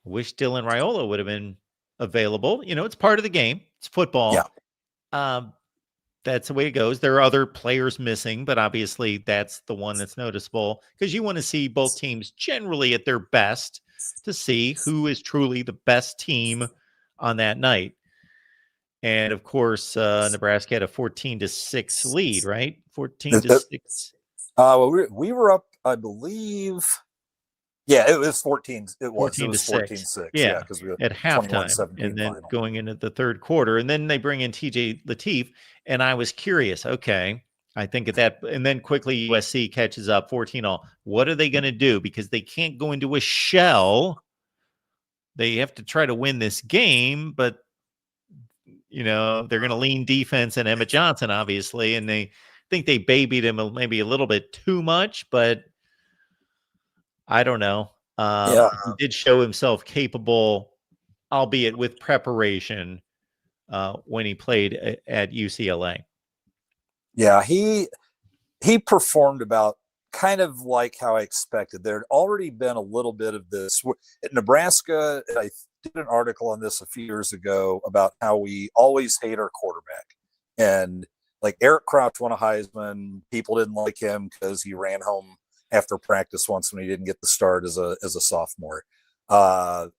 wish Dylan Raiola would have been available. It's part of the game. It's football. Yeah. That's the way it goes. There are other players missing, but obviously that's the one that's noticeable because you want to see both teams generally at their best to see who is truly the best team on that night. And of course, Nebraska had a 14-6 lead, right? 14-6. Well, we were up, I believe. Yeah, it was 14. It was 14-6. Yeah, because we were at halftime, and then final. Going into the third quarter, and then they bring in TJ Lateef, and I was curious. Okay, I think at that, and then quickly USC catches up 14-all. What are they going to do? Because they can't go into a shell. They have to try to win this game, but they're going to lean defense and Emmett Johnson, obviously, and they think they babied him maybe a little bit too much, but I don't know. He did show himself capable, albeit with preparation, when he played at UCLA. Yeah, he performed about kind of like how I expected. There had already been a little bit of this at Nebraska. I did an article on this a few years ago about how we always hate our quarterback. And like Eric Crouch won a Heisman. People didn't like him because he ran home after practice once when he didn't get the start as a sophomore. God,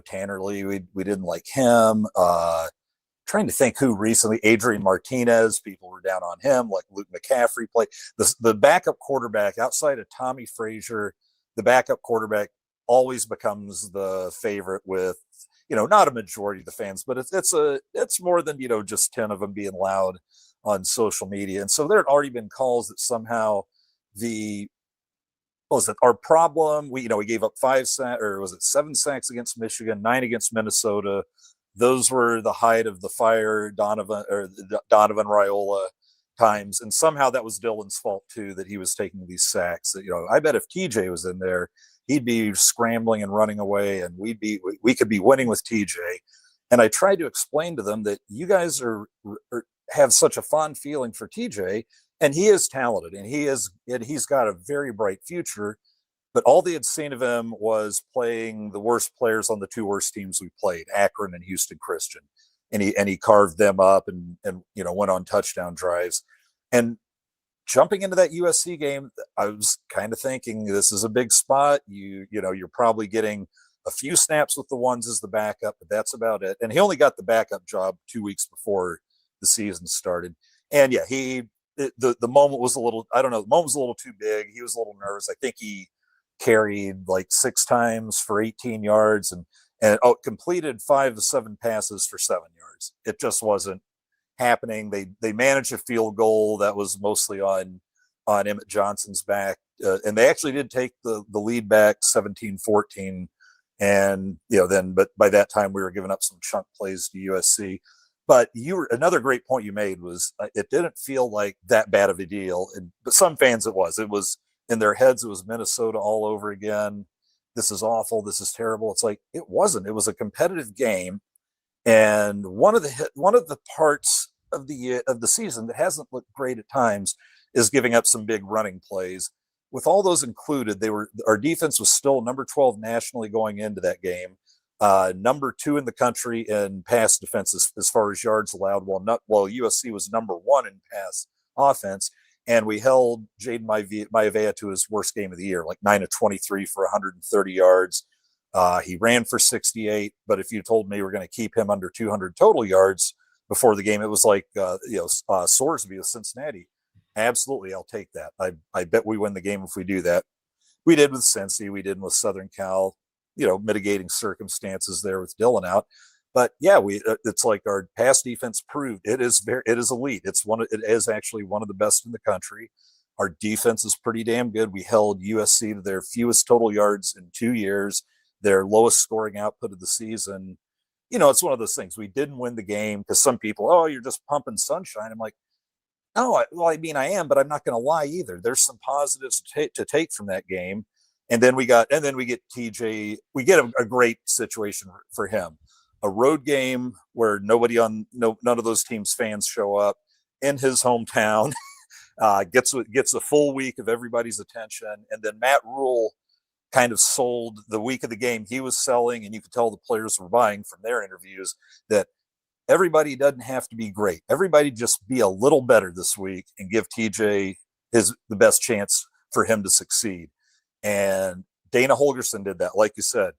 Tanner Lee, we didn't like him. Trying to think who recently, Adrian Martinez, people were down on him, like Luke McCaffrey played. The backup quarterback outside of Tommy Frazier, the backup quarterback always becomes the favorite with, not a majority of the fans, but it's more than, just 10 of them being loud on social media. And so there had already been calls that somehow our problem, we gave up 7 sacks against Michigan, 9 against Minnesota. Those were the height of the Donovan Raiola times. And somehow that was Dylan's fault too, that he was taking these sacks. I bet if TJ was in there, he'd be scrambling and running away, and we could be winning with TJ. And I tried to explain to them that you guys have such a fond feeling for TJ, and he is talented, and he's got a very bright future. But all they had seen of him was playing the worst players on the 2 worst teams we played, Akron and Houston Christian, and he carved them up and went on touchdown drives. And jumping into that USC game, I was kind of thinking this is a big spot. You're probably getting a few snaps with the ones as the backup, but that's about it. And he only got the backup job 2 weeks before the season started. And yeah, the moment was a little, I don't know, the moment was a little too big. He was a little nervous. I think he carried like 6 times for 18 yards and completed 5 of 7 passes for 7 yards. It just wasn't happening. They managed a field goal that was mostly on Emmett Johnson's back. And they actually did take the lead back 17-14. And, but by that time we were giving up some chunk plays to USC. But another great point you made was it didn't feel like that bad of a deal. But some fans it was in their heads, it was Minnesota all over again. This is awful. This is terrible. It's like, it wasn't. It was a competitive game. And one of the parts of the season that hasn't looked great at times is giving up some big running plays. With all those included, our defense was still number 12 nationally going into that game, number 2 in the country in pass defense as far as yards allowed, while USC was number 1 in pass offense. And we held Jaden Maivea to his worst game of the year, like 9 of 23 for 130 yards. He ran for 68, but if you told me we were going to keep him under 200 total yards before the game, it was like Sorsby with Cincinnati. Absolutely, I'll take that. I bet we win the game if we do that. We did with Cincy, we did with Southern Cal, mitigating circumstances there with Dillon out. But yeah, it's like our pass defense proved it is elite. It is actually one of the best in the country. Our defense is pretty damn good. We held USC to their fewest total yards in 2 years, their lowest scoring output of the season. It's one of those things. We didn't win the game because some people, oh, you're just pumping sunshine. I'm like, no, I am, but I'm not going to lie either. There's some positives to take from that game. And then we get TJ. We get a great situation for him. A road game where none of those teams' fans show up in his hometown, gets a full week of everybody's attention. And then Matt Rule kind of sold the week of the game he was selling, and you could tell the players were buying from their interviews that everybody doesn't have to be great. Everybody just be a little better this week and give TJ the best chance for him to succeed. And Dana Holgerson did that, like you said.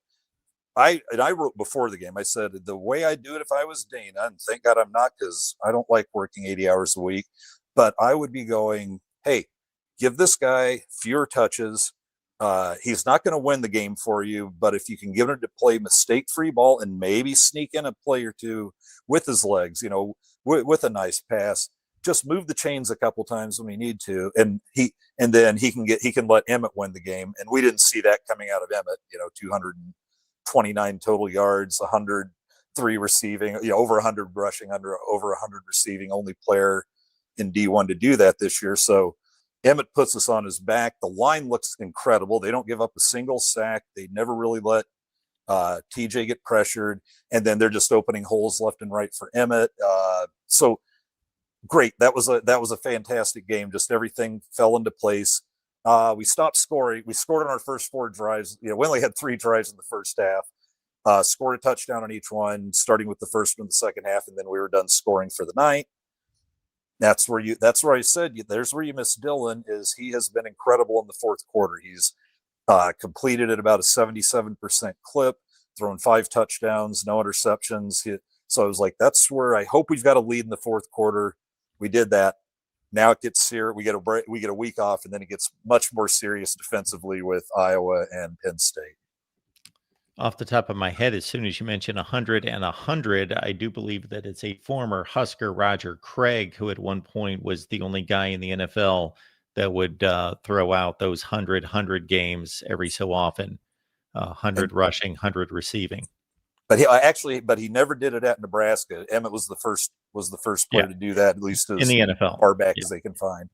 I wrote before the game, I said, the way I do it if I was Dana, and thank God I'm not because I don't like working 80 hours a week, but I would be going, hey, give this guy fewer touches. He's not going to win the game for you, but if you can get him to play mistake-free ball and maybe sneak in a play or two with his legs, with a nice pass, just move the chains a couple times when we need to, and then he can let Emmett win the game. And we didn't see that coming out of Emmett. 229 total yards, 103 receiving, over 100 rushing, over 100 receiving. Only player in D1 to do that this year. So Emmett puts us on his back. The line looks incredible. They don't give up a single sack. They never really let TJ get pressured, and then they're just opening holes left and right for Emmett. So great. That was a fantastic game. Just everything fell into place. We stopped scoring. We scored on our first 4 drives. We only had 3 drives in the first half. Scored a touchdown on each one, starting with the first one in the second half, and then we were done scoring for the night. That's where I said there's where you miss Dillon. Is he has been incredible in the fourth quarter. He's completed at about a 77% clip, thrown 5 touchdowns, no interceptions. So I was like, that's where I hope we've got a lead in the fourth quarter. We did that. Now it gets serious. We get a break. We get a week off, and then it gets much more serious defensively with Iowa and Penn State. Off the top of my head, as soon as you mention 100 and 100, I do believe that it's a former Husker, Roger Craig, who at one point was the only guy in the NFL that would throw out those 100 games every so often, 100 rushing, 100 receiving. But he never did it at Nebraska. Emmett was the first player to do that, at least in the NFL, far back as they can find.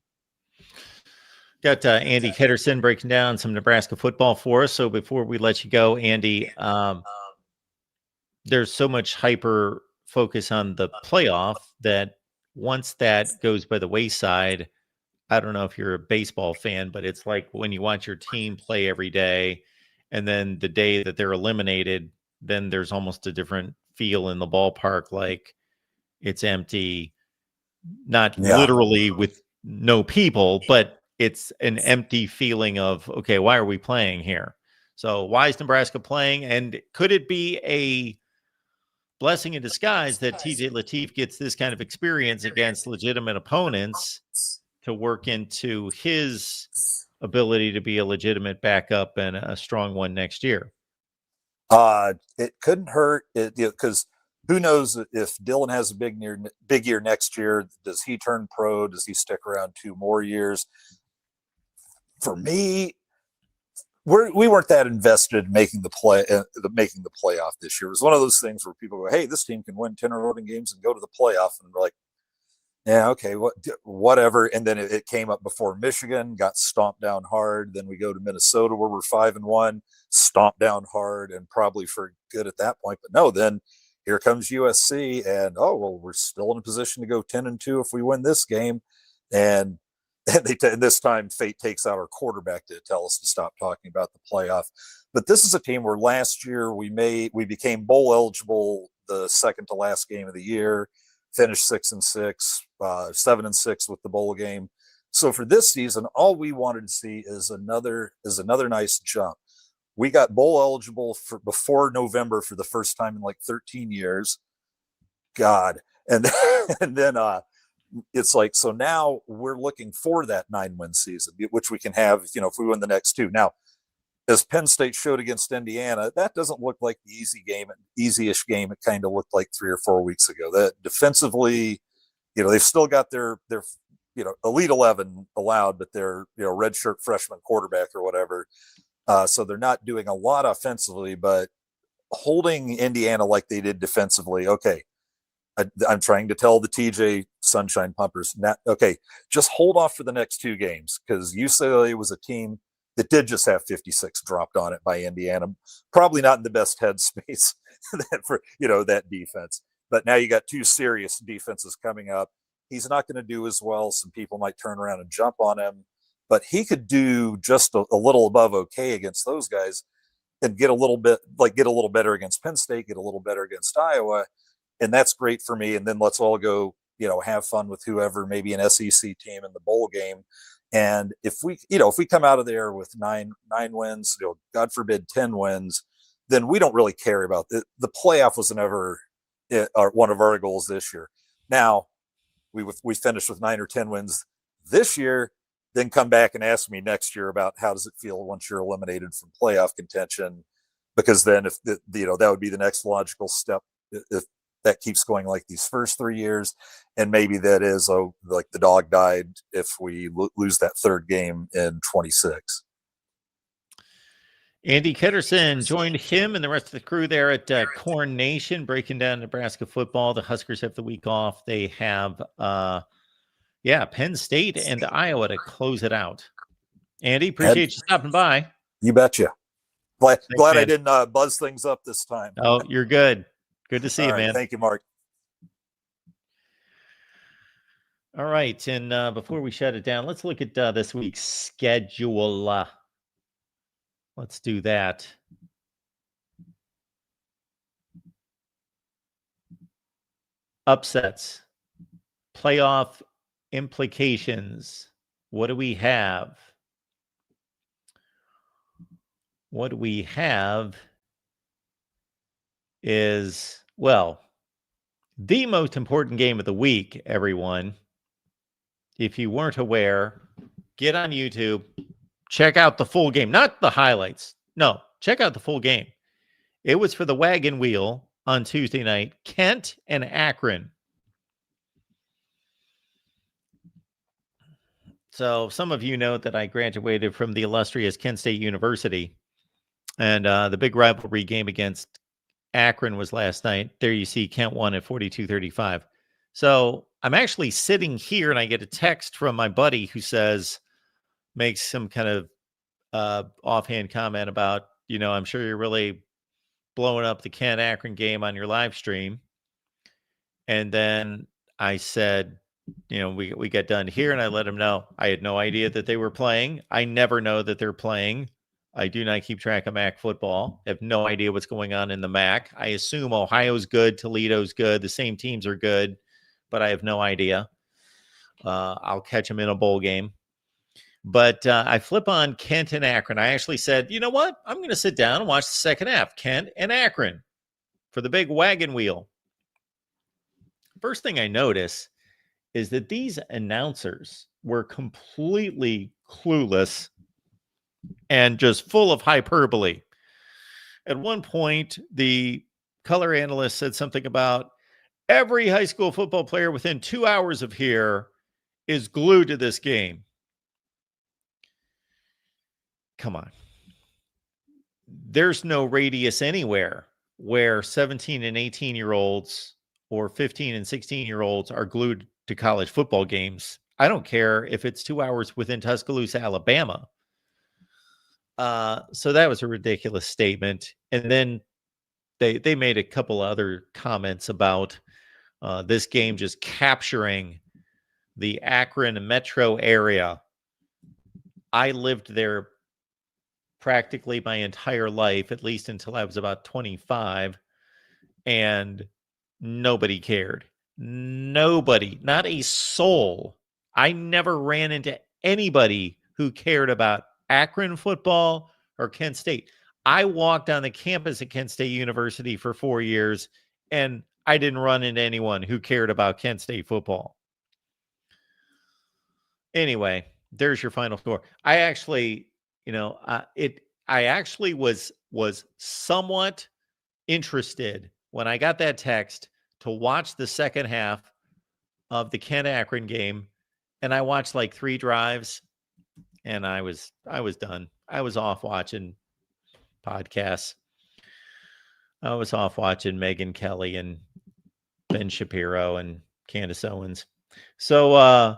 Got Andy Ketterson breaking down some Nebraska football for us. So before we let you go, Andy, there's so much hyper focus on the playoff that once that goes by the wayside, I don't know if you're a baseball fan, but it's like when you watch your team play every day, and then the day that they're eliminated, then there's almost a different feel in the ballpark, like it's empty, not literally with no people, but it's an empty feeling of, okay, why are we playing here? So why is Nebraska playing? And could it be a blessing in disguise that TJ Lateef gets this kind of experience against legitimate opponents to work into his ability to be a legitimate backup and a strong one next year? It couldn't hurt because who knows if Dillon has a big year next year? Does he turn pro? Does he stick around 2 more years? For me, we weren't that invested in making the playoff this year. It was one of those things where people go, "Hey, this team can win 10 or 11 games and go to the playoff," and we're like, "Yeah, okay, whatever." And then it came up before Michigan, got stomped down hard. Then we go to Minnesota, where we're 5-1, stomped down hard, and probably for good at that point. But no, then here comes USC, and we're still in a position to go 10-2 if we win this game, and and this time fate takes out our quarterback to tell us to stop talking about the playoff. But this is a team where last year we became bowl eligible the second to last game of the year, finished 6-6, 7-6 with the bowl game. So for this season, all we wanted to see is another nice jump. We got bowl eligible for before November for the first time in like 13 years. God. And then it's like, so now we're looking for that 9-win season, which we can have, if we win the next two. Now, as Penn State showed against Indiana, that doesn't look like the easy-ish game it kind of looked like 3 or 4 weeks ago. That defensively, they've still got their Elite 11 allowed, but their redshirt freshman quarterback or whatever. So they're not doing a lot offensively, but holding Indiana like they did defensively. Okay, I'm trying to tell the TJ Sunshine Pumpers, okay, just hold off for the next 2 games, because UCLA was a team that did just have 56 dropped on it by Indiana. Probably not in the best headspace for that defense. But now you got 2 serious defenses coming up. He's not going to do as well. Some people might turn around and jump on him, but he could do just a little above okay against those guys, and get a little better against Penn State, get a little better against Iowa. And that's great for me. And then let's all go, have fun with whoever, maybe an SEC team in the bowl game. And if we come out of there with nine wins, God forbid 10 wins, then we don't really care about it. The playoff was never one of our goals this year. Now we finished with 9 or 10 wins this year, then come back and ask me next year about how does it feel once you're eliminated from playoff contention, because then if that would be the next logical step if that keeps going like these first 3 years. And maybe that is like the dog died if we lose that 3rd game in 26. Andy Ketterson joined him and the rest of the crew there at Corn Nation, breaking down Nebraska football. The Huskers have the week off. They have, Penn State and Iowa to close it out. Andy, appreciate you stopping by. You betcha. Glad I didn't buzz things up this time. Oh, you're good. Good to see you, man. Thank you, Mark. All right, and before we shut it down, let's look at this week's schedule. Let's do that. Upsets, playoff implications. What do we have? What we have is, the most important game of the week, everyone. If you weren't aware, get on YouTube, check out the full game, not the highlights. No, check out the full game. It was for the wagon wheel on Tuesday night, Kent and Akron. So some of you know that I graduated from the illustrious Kent State University, and the big rivalry game against Akron was last night. There you see Kent won at 42-35. So I'm actually sitting here and I get a text from my buddy who makes some kind of offhand comment about, I'm sure you're really blowing up the Kent Akron game on your live stream. And then I said, we got done here, and I let him know I had no idea that they were playing. I never know that they're playing. I do not keep track of MAC football. I have no idea what's going on in the MAC. I assume Ohio's good, Toledo's good, the same teams are good, but I have no idea. I'll catch them in a bowl game. But I flip on Kent and Akron. I actually said, you know what? I'm going to sit down and watch the second half, Kent and Akron, for the big wagon wheel. First thing I notice is that these announcers were completely clueless and just full of hyperbole. At one point, the color analyst said something about every high school football player within 2 hours of here is glued to this game. Come on. There's no radius anywhere where 17 and 18-year-olds or 15 and 16-year-olds are glued to college football games. I don't care if it's 2 hours within Tuscaloosa, Alabama. So that was a ridiculous statement. And then they made a couple other comments about this game just capturing the Akron metro area. I lived there practically my entire life, at least until I was about 25, and nobody cared. Nobody, not a soul. I never ran into anybody who cared about Akron football or Kent State. I walked on the campus at Kent State University for 4 years, and I didn't run into anyone who cared about Kent State football. Anyway, there's your final score. I actually, I actually was somewhat interested when I got that text to watch the second half of the Kent Akron game, and I watched like 3 drives, and I was done. I was off watching podcasts. I was off watching Megyn Kelly and Ben Shapiro and Candace Owens. So,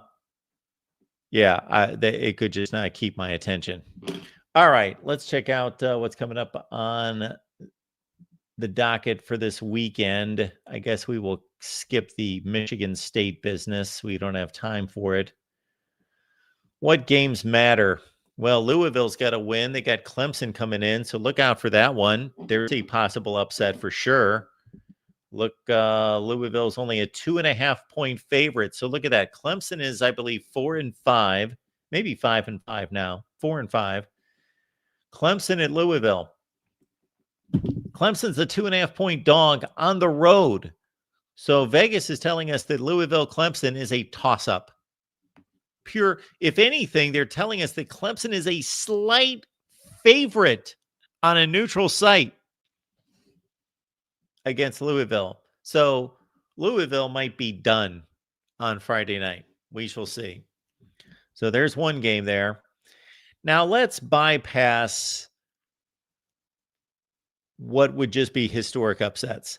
it could just not keep my attention. All right, let's check out what's coming up on the docket for this weekend. I guess we will skip the Michigan State business. We don't have time for it. What games matter? Well, Louisville's got to win. They got Clemson coming in, so look out for that one. There's a possible upset for sure. Look, Louisville's only a 2.5-point favorite. So look at that. Clemson is, I believe, 4-5, maybe 5-5 now. 4-5. Clemson at Louisville. Clemson's a 2.5-point dog on the road. So Vegas is telling us that Louisville-Clemson is a toss-up. Pure, if anything, they're telling us that Clemson is a slight favorite on a neutral site against Louisville. So Louisville might be done on Friday night. We shall see. So there's one game there. Now let's bypass what would just be historic upsets.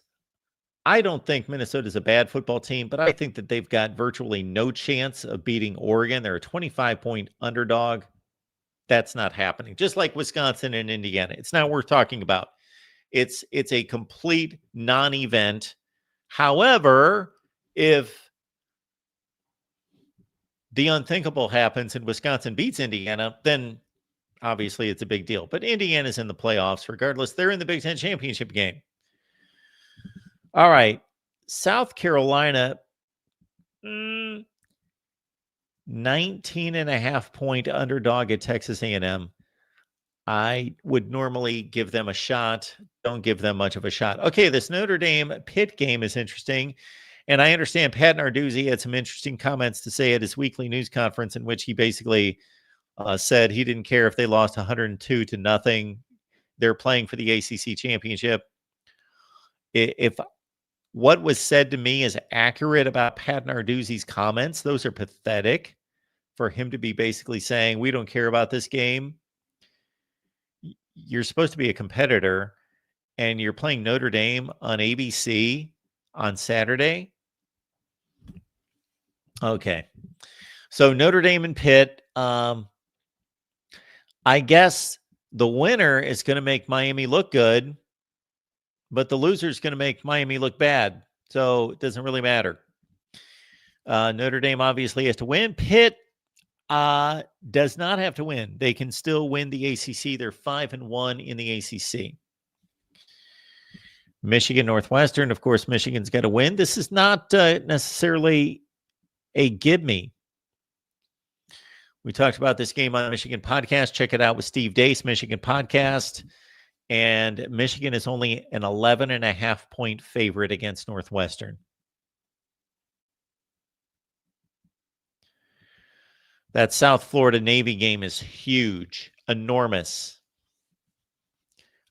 I don't think Minnesota's a bad football team, but I think that they've got virtually no chance of beating Oregon. They're a 25-point underdog. That's not happening. Just like Wisconsin and Indiana. It's not worth talking about. It's a complete non-event. However, if the unthinkable happens and Wisconsin beats Indiana, then obviously it's a big deal. But Indiana's in the playoffs regardless. They're in the Big Ten championship game. All right. South Carolina, 19.5-point underdog at Texas A&M. I would normally give them a shot. Don't give them much of a shot. Okay, this Notre Dame Pitt game is interesting. And I understand Pat Narduzzi had some interesting comments to say at his weekly news conference in which he basically said he didn't care if they lost 102-0. They're playing for the ACC championship. If what was said to me is accurate about Pat Narduzzi's comments, those are pathetic for him to be basically saying, we don't care about this game. You're supposed to be a competitor, and you're playing Notre Dame on ABC on Saturday. Okay. So Notre Dame and Pitt, I guess the winner is going to make Miami look good, but the loser is going to make Miami look bad. So it doesn't really matter. Notre Dame obviously has to win. Pitt does not have to win. They can still win the ACC. They're 5-1 in the ACC. Michigan, Northwestern. Of course, Michigan's got to win. This is not necessarily a give me. We talked about this game on the Michigan podcast. Check it out with Steve Dace, Michigan podcast. And Michigan is only an 11.5-point favorite against Northwestern. That South Florida Navy game is huge, enormous.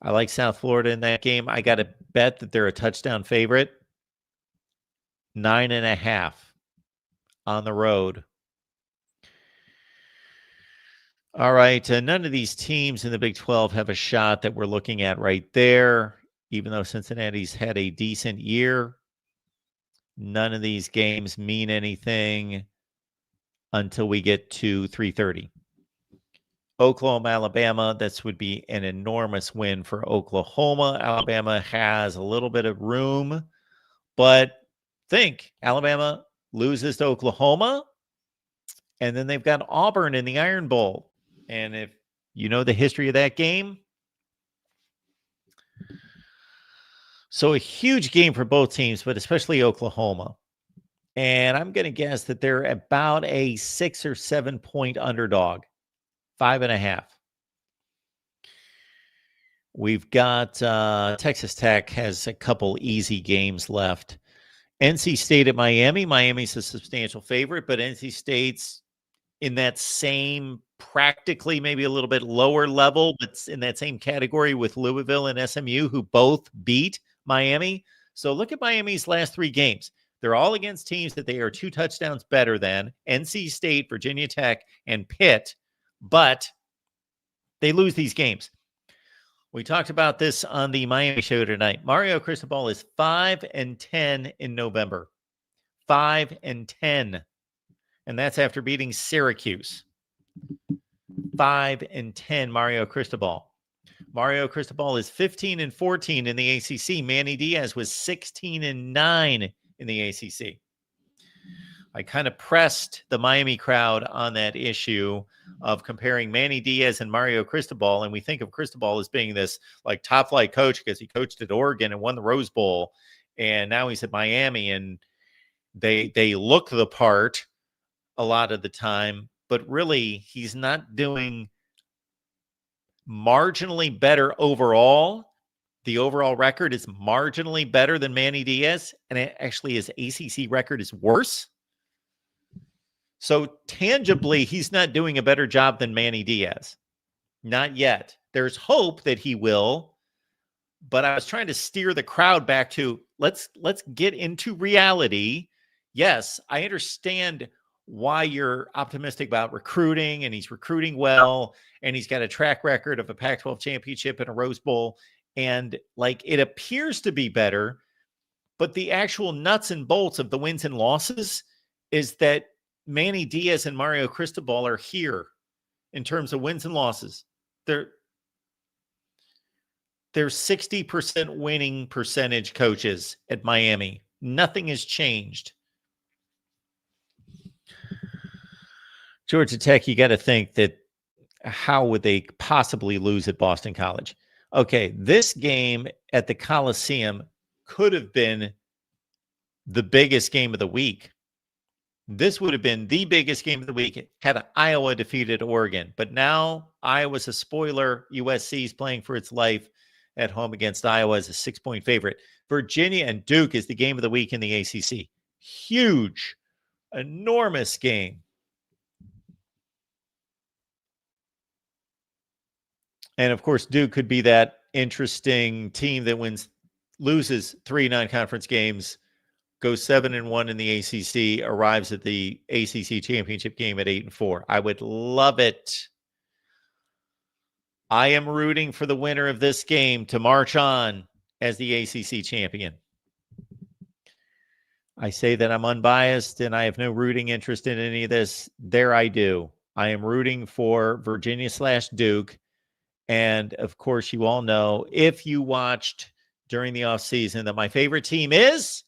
I like South Florida in that game. I got to bet that they're a touchdown favorite. 9.5 on the road. All right. None of these teams in the Big 12 have a shot that we're looking at right there, even though Cincinnati's had a decent year. None of these games mean anything until we get to 3:30. Oklahoma, Alabama, this would be an enormous win for Oklahoma. Alabama has a little bit of room, but think Alabama loses to Oklahoma, And then they've got Auburn in the Iron Bowl. And if you know the history of that game, so a huge game for both teams, but especially Oklahoma. And I'm going to guess that they're about a 6 or 7 point underdog, 5.5. We've got Texas Tech has a couple easy games left. NC State at Miami. Miami's a substantial favorite, but NC State's in that same, practically maybe a little bit lower level, but in that same category with Louisville and SMU, who both beat Miami. So look at Miami's last 3 games. They're all against teams that they are 2 touchdowns better than: NC State, Virginia Tech, and Pitt, but they lose these games. We talked about this on the Miami show tonight. Mario Cristobal is 5-10 in November. 5-10. And that's after beating Syracuse. 5-10, Mario Cristobal. Mario Cristobal is 15-14 in the ACC. Manny Diaz was 16-9 in the ACC. I kind of pressed the Miami crowd on that issue of comparing Manny Diaz and Mario Cristobal, and we think of Cristobal as being this like top flight coach because he coached at Oregon and won the Rose Bowl, and now he's at Miami, and they look the part a lot of the time, but really he's not doing marginally better overall. The overall record is marginally better than Manny Diaz, and actually his ACC record is worse. So tangibly, he's not doing a better job than Manny Diaz. Not yet. There's hope that he will, but I was trying to steer the crowd back to let's get into reality. Yes, I understand why you're optimistic about recruiting, and he's recruiting well, and he's got a track record of a Pac-12 championship and a Rose Bowl, and like it appears to be better, but the actual nuts and bolts of the wins and losses is that Manny Diaz and Mario Cristobal are here in terms of wins and losses. They're 60% winning percentage coaches at Miami. Nothing has changed. Georgia Tech, you got to think that how would they possibly lose at Boston College? Okay, this game at the Coliseum could have been the biggest game of the week. This would have been the biggest game of the week had Iowa defeated Oregon. But now Iowa's a spoiler. USC is playing for its life at home against Iowa as a 6-point favorite. Virginia and Duke is the game of the week in the ACC. Huge, enormous game. And of course, Duke could be that interesting team that loses 3 non-conference games, goes 7-1 in the ACC, arrives at the ACC championship game at 8-4. I would love it. I am rooting for the winner of this game to march on as the ACC champion. I say that I'm unbiased and I have no rooting interest in any of this. There I do. I am rooting for Virginia/Duke. And of course, you all know, if you watched during the offseason, that my favorite team is...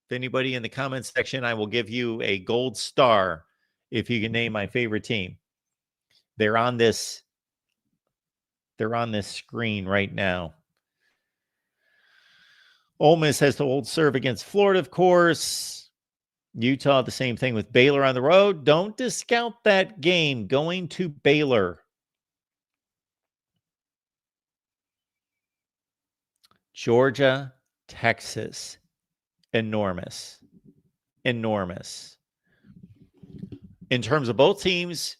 If anybody in the comments section, I will give you a gold star if you can name my favorite team. They're on this screen right now. Ole Miss has to hold serve against Florida, of course. Utah, the same thing with Baylor on the road. Don't discount that game going to Baylor. Georgia, Texas. Enormous. In terms of both teams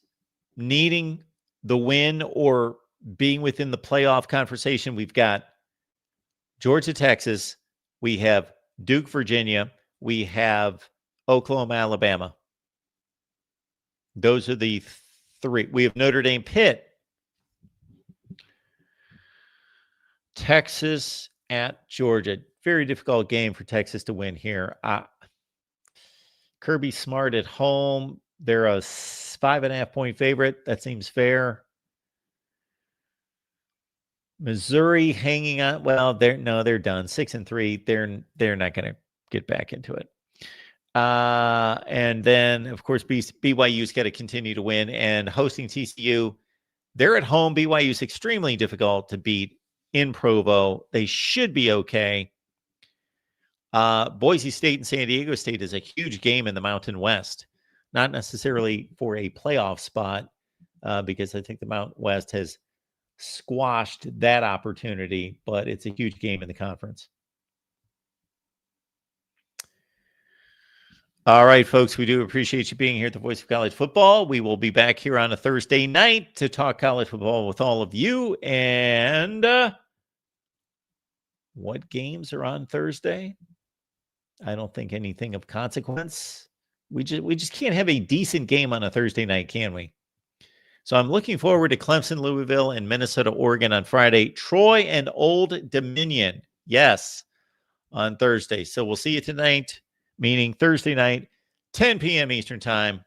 needing the win or being within the playoff conversation, we've got Georgia, Texas. We have Duke, Virginia. We have Oklahoma, Alabama. Those are the 3. We have Notre Dame, Pitt. Texas at Georgia. Very difficult game for Texas to win here. Kirby Smart at home. They're a 5.5-point favorite. That seems fair. Missouri hanging on. Well, they're done. 6-3. They're not going to get back into it. And then, of course, BYU's got to continue to win. And hosting TCU, they're at home. BYU's extremely difficult to beat in Provo. They should be okay. Boise State and San Diego State is a huge game in the Mountain West. Not necessarily for a playoff spot, because I think the Mountain West has squashed that opportunity, but it's a huge game in the conference. All right, folks, we do appreciate you being here at the Voice of College Football. We will be back here on a Thursday night to talk college football with all of you. And what games are on Thursday? I don't think anything of consequence. We just can't have a decent game on a Thursday night, can we? So I'm looking forward to Clemson, Louisville, and Minnesota, Oregon on Friday. Troy and Old Dominion, yes, on Thursday. So we'll see you tonight, meaning Thursday night, 10 p.m. Eastern Time.